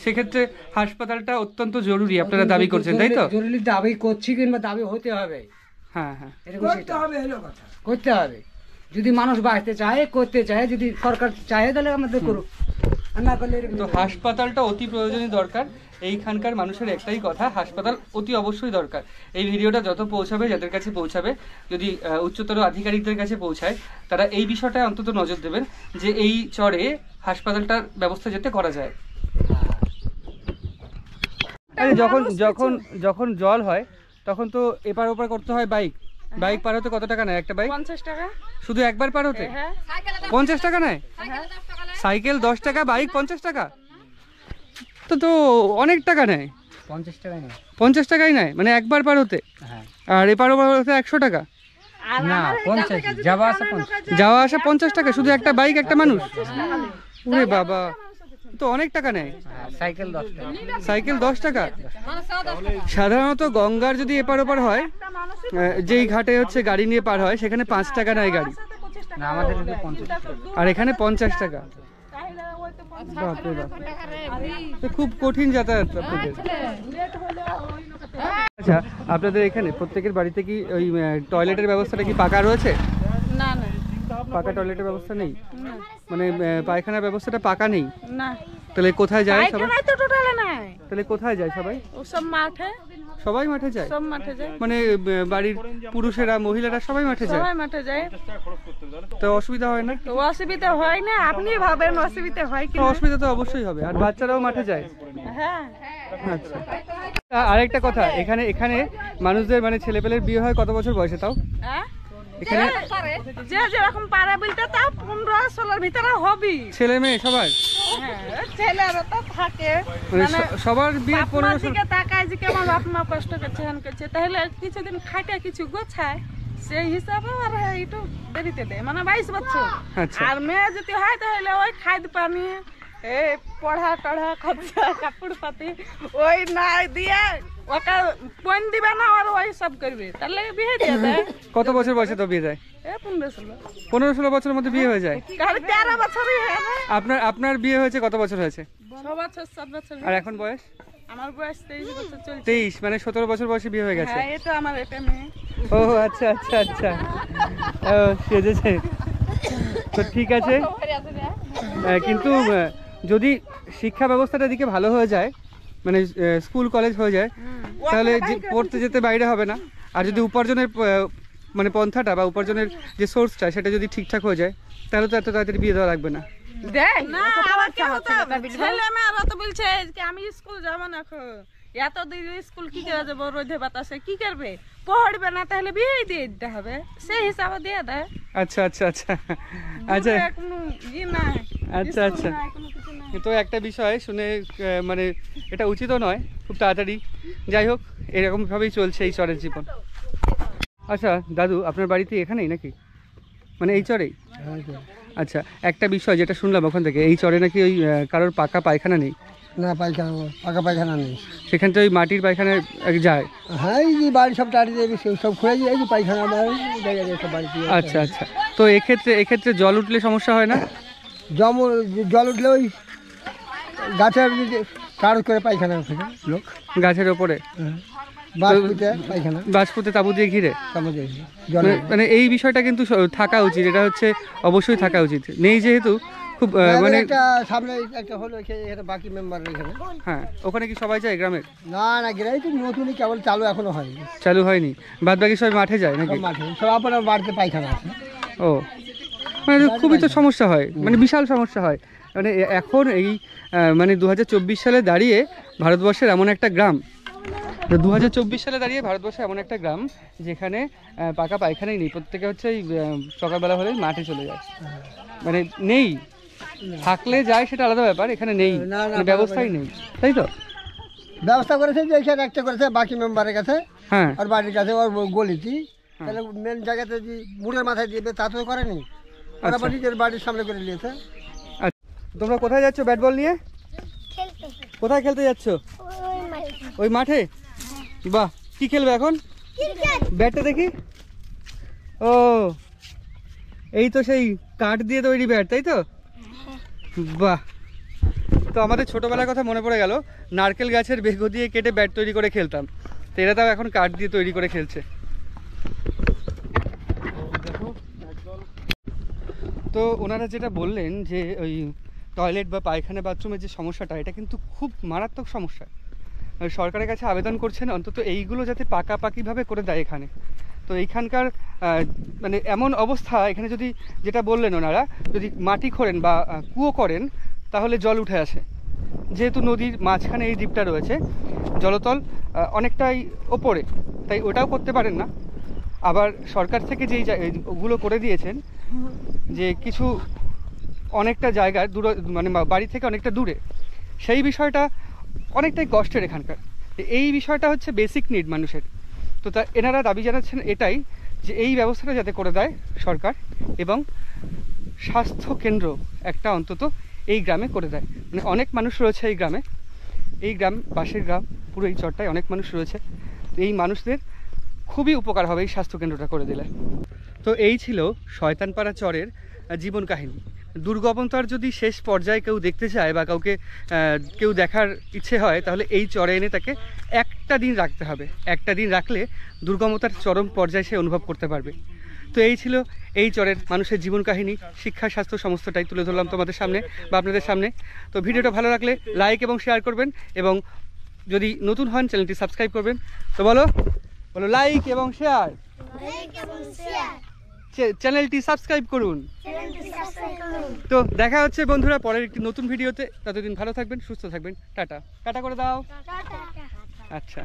S1: সেক্ষেত্রে হাসপাতালটা অত্যন্ত জরুরি আপনারা দাবি করছেন, তাই তো?
S9: জরুরি দাবি করছি, কিংবা দাবি হতে হবে।
S1: হ্যাঁ হ্যাঁ,
S9: করতে হবে। যদি মানুষ বাঁচতে চায়, করতে চায়, যদি সরকার চায় তাহলে আমাদের করুক, আর না করলে এরকম।
S1: তো হাসপাতালটা অতি প্রয়োজনীয় দরকার। এইখানকার মানুষের একটাই কথা, হাসপাতাল অতি অবশ্যই দরকার। এই ভিডিওটা যত পৌঁছাবে, যাদের কাছে পৌঁছাবে, যদি উচ্চতর আধিকারিকদের কাছে পৌঁছায়, তারা এই বিষয়টায় অন্তত নজর দেবেন যে এই চরে হাসপাতালটার ব্যবস্থা যাতে করা যায়। যখন যখন যখন জল হয় তখন তো এপার ওপার করতে হয় বাইক। বাইক পার হতে কত টাকা নেয় একটা বাইক?
S2: 50 টাকা।
S1: শুধু একবার পার হতে
S2: হ্যাঁ।
S1: 50 টাকা নেয়? সাইকেল 10 টাকা, বাইক 50 টাকা, তো অনেক টাকা নেয়।
S6: 50 টাকা নেই।
S1: 50 টাকাই নেয় মানে একবার পার হতে?
S6: হ্যাঁ।
S1: আর এপার ওপার হতে 100 টাকা?
S6: না 50, যাওয়া আসা 50।
S1: যাওয়া আসা 50 টাকা, শুধু একটা বাইক একটা মানুষ? ওরে বাবা, তো অনেক টাকা নেয়।
S6: সাইকেল 10 টাকা।
S1: সাইকেল 10 টাকা? সাধারণত গঙ্গার যদি এপার ওপার হয়, যেই ঘাটে হচ্ছে গাড়ি নিয়ে পার হয়, সেখানে 5 টাকা নেয় গাড়ি,
S6: না আমাদের 50 টাকা।
S1: আর এখানে 50 টাকা। বাপরে বাপ, তো খুব কঠিন যাতায়াত আপনাদের। আচ্ছা, আপনাদের এখানে প্রত্যেকের বাড়িতে কি ওই টয়লেটের ব্যবস্থাটা কি পাকা রয়েছে?
S2: না না,
S1: পাকা টয়লেটের ব্যবস্থা নেই, মানে পায়খানার ব্যবস্থাটা পাকা নেই?
S2: না।
S1: তাহলে কোথায় যায় সবাই?
S2: পায়খানা তো টোটালে নাই।
S1: তাহলে কোথায় যায় সবাই?
S2: ও সব মাঠে।
S1: সবাই মাঠে যায়?
S2: সব মাঠে যায়,
S1: মানে বাড়ির পুরুষেরা মহিলারা সবাই মাঠে যায়?
S2: সবাই মাঠে যায়।
S1: তো অসুবিধা হয় না?
S2: তো অসুবিধা হয় না, আপনি ভাবেন অসুবিধা হয় কি?
S1: অসুবিধা তো অবশ্যই হবে। আর বাচ্চারাও মাঠে যায়?
S2: হ্যাঁ।
S1: আচ্ছা, আরেকটা কথা, এখানে এখানে মানুষদের মানে ছেলেপেলের বিয়ে হয় কত বছর বয়সে তাও? এখানে
S2: যে যেরকম পারে বলতে তাও 15-16 ভিতরে হবি।
S1: ছেলে মেয়ে সবার?
S2: ছেলেরা তো থাকে,
S1: মানে সবার বিয়ে 15
S2: দিকে তাকায় যে কেমন বাপ মা কষ্ট করছে, হ্যান করছে, তাহলে কিছুদিন খাটে কিছু গোছায়, সেই হিসাবে আর একটু দেরিতে দেয়, মানে 22 বছর।
S1: আচ্ছা।
S2: আর মেয়ে যদি হয় তাহলে ওই খাদ্য পানি, এই পড়া টড়া খরচা, কাপড় পাতি ওই নাই দিয়ে ওকে পণ দিবে না, আর ওই সব করবে, তাহলে বিয়ে দিয়ে দেয়।
S1: কত বছর বয়সে তো বিয়ে যায়? 15-16 বছরের মধ্যে বিয়ে হয়ে যায়?
S2: 13 বছরই হয় না।
S1: আপনার বিয়ে হয়েছে কত বছর হয়েছে?
S2: 6 বছর 7 বছর।
S1: আর এখন বয়স?
S2: আমার বয়স 23 বছর চলছে।
S1: 23, মানে 17 বছর বয়সে বিয়ে হয়ে গেছে?
S2: হ্যাঁ, এটা আমার এটা মেয়ে।
S1: ও আচ্ছা আচ্ছা আচ্ছা, ও সেজেছে তো, ঠিক আছে। কিন্তু যদি শিক্ষা ব্যবস্থাটা দিকে ভালো হয়ে যায়, মানে স্কুল কলেজ হয়ে যায়, তাহলে পড়তে যেতে বাইরে হবে না। আর যদি উপার্জনের মানে পন্থাটা বা উপার্জনের যে সোর্সটা সেটা যদি ঠিকঠাক হয়ে যায়, তাহলে তো এত তাড়াতাড়ি বিয়ে দেওয়া লাগবে না।
S2: ছেলে মেয়েরা তো বলছে যে আমি স্কুল যাবো না, এত দিন স্কুল কি করে যাবো, রোদে বাতাসে কি করবে, পড়বে না, তাহলে বিয়ে দিয়ে দিতে হবে, সেই হিসাবে দিয়ে দেয়।
S1: আচ্ছা আচ্ছা আচ্ছা আচ্ছা আচ্ছা আচ্ছা। তো একটা বিষয় শুনে মানে এটা উচিতও নয় খুব তাড়াতাড়ি। যাই হোক, এরকমভাবেই চলছে এই চরের জীবন। আচ্ছা দাদু, আপনার বাড়িতে এখানেই নাকি, মানে এই চরেই? আচ্ছা, একটা বিষয় যেটা শুনলাম ওখান থেকে, এই চরে নাকি ওই কারোর পাকা পায়খানা নেই?
S9: না, পায়খানা পাকা পায়খানা নেই।
S1: সেখানটা ওই মাটির পায়খানা যায়?
S9: হ্যাঁ, এই যে বাড়ি সব টাড়ি দেবে, সব খুঁড়ে যায়, এই যে পায়খানা বাড়িতে।
S1: আচ্ছা আচ্ছা। তো এক্ষেত্রে জল উঠলে সমস্যা হয় না?
S9: জল উঠলে ওই গাছের চার করে পায়খানা লোক,
S1: গাছের ওপরে বাজপুতে তাবু দিয়ে ঘিরে। মানে এই বিষয়টা কিন্তু থাকা উচিত, এটা হচ্ছে অবশ্যই থাকা উচিত। নেই যেহেতু খুব মানে
S9: সামনে একটা হলো বাকি মেম্বার এখানে।
S1: হ্যাঁ, ওখানে কি সবাই যায় গ্রামের?
S9: না না, গ্রামে তো নতুনই কেবল চালু, এখনো হয়নি।
S1: চালু হয়নি? বাদ বাকি সবাই মাঠে যায় নাকি?
S9: মাঠে সব আপনার বাড়িতে পায়খানা আছে।
S1: ও, মানে খুবই তো সমস্যা হয়, মানে বিশাল সমস্যা হয়। মানে এখন এই মানে 2024 সালে দাঁড়িয়ে ভারতবর্ষের এমন একটা গ্রাম, 2024 সালে দাঁড়িয়ে ভারতবর্ষে এমন একটা গ্রাম যেখানে পাকা পায়খানাই নেই। প্রত্যেকে হচ্ছে এই সকালবেলা হলে মাঠে চলে যায়, মানে নেই। থাকলে যায় সেটা আলাদা ব্যাপার, এখানে নেই, ব্যবস্থাই নেই, তাই তো?
S9: ব্যবস্থা করেছে যে এখানে একটা করেছে বাকি মেম্বারের কাছে,
S1: হ্যাঁ,
S9: আর বাড়ির কাছে ওর গলিটি, তাহলে মেন জায়গাতে যে মুড়ের মাথায় দিবে তা তো করেনি, ওরা নিজের বাড়ির সামনে করে নিয়েছে।
S1: আচ্ছা, তোমরা কোথায় যাচ্ছ ব্যাট বল নিয়ে? কোথায় খেলতে যাচ্ছ? ওই মাঠে? বাহ, কি খেলবে এখন? ব্যাটটা দেখি। ও, এই তো সেই কাঠ দিয়ে তৈরি ব্যাট, তাই তো? বাহ, তো আমাদের ছোটবেলার কথা মনে পড়ে গেল, নারকেল গাছের বেগো দিয়ে কেটে ব্যাট তৈরি করে খেলতাম। তো এরা তাও এখন কাঠ দিয়ে তৈরি করে খেলছে। তো ওনারা যেটা বললেন যে ওই টয়লেট বা পায়খানা বাথরুমের যে সমস্যাটা, এটা কিন্তু খুব মারাত্মক সমস্যা। সরকারের কাছে আবেদন করছেন অন্তত এইগুলো যাতে পাকাপাকিভাবে করে দেয় এখানে। তো এইখানকার মানে এমন অবস্থা এখানে, যদি যেটা বললেন ওনারা, যদি মাটি খোঁড়েন বা কুয়ো করেন তাহলে জল উঠে আসে। যেহেতু নদীর মাঝখানে এই দ্বীপটা রয়েছে, জলতল অনেকটাই ওপরে, তাই ওটাও করতে পারেন না। আবার সরকার থেকে যেই ওগুলো করে দিয়েছেন যে কিছু অনেকটা জায়গায় দূরে, মানে বাড়ি থেকে অনেকটা দূরে, সেই বিষয়টা অনেকটাই কষ্টের এখানকার। এই বিষয়টা হচ্ছে বেসিক নিড মানুষের। তো তা এনারা দাবি জানাচ্ছেন এটাই, যে এই ব্যবস্থাটা যাতে করে দেয় সরকার, এবং স্বাস্থ্য কেন্দ্র একটা অন্তত এই গ্রামে করে দেয়। মানে অনেক মানুষ রয়েছে এই গ্রামে, এই গ্রাম পাশের গ্রাম, পুরো এই চরটায় অনেক মানুষ রয়েছে। এই মানুষদের খুবই উপকার হবে এই স্বাস্থ্যকেন্দ্রটা করে দিলে। তো এই ছিল শয়তানপাড়া চরের জীবন কাহিনী। দুর্গমতার যদি শেষ পর্যায়ে কেউ দেখতে চায় বা কেউ দেখার ইচ্ছে হয়, তাহলে এই চরে এনে তাকে একটা দিন রাখতে হবে। একটা দিন রাখলে দুর্গমতার চরম পর্যায়ে সে অনুভব করতে পারবে। তো এই ছিল এই চরের মানুষের জীবন কাহিনী, শিক্ষা, স্বাস্থ্য সমস্তটাই তুলে ধরলাম তোমাদের সামনে বা আপনাদের সামনে। তো ভিডিওটা ভালো লাগলে লাইক এবং শেয়ার করবেন, এবং যদি নতুন হন চ্যানেলটি সাবস্ক্রাইব করবেন। তো বলো লাইক এবং শেয়ার, চ্যানেলটি সাবস্ক্রাইব করুন। তো দেখা হচ্ছে বন্ধুরা পরের একটি নতুন ভিডিওতে। ততদিন ভালো থাকবেন, সুস্থ থাকবেন। টাটা টাটা করে দাও। আচ্ছা।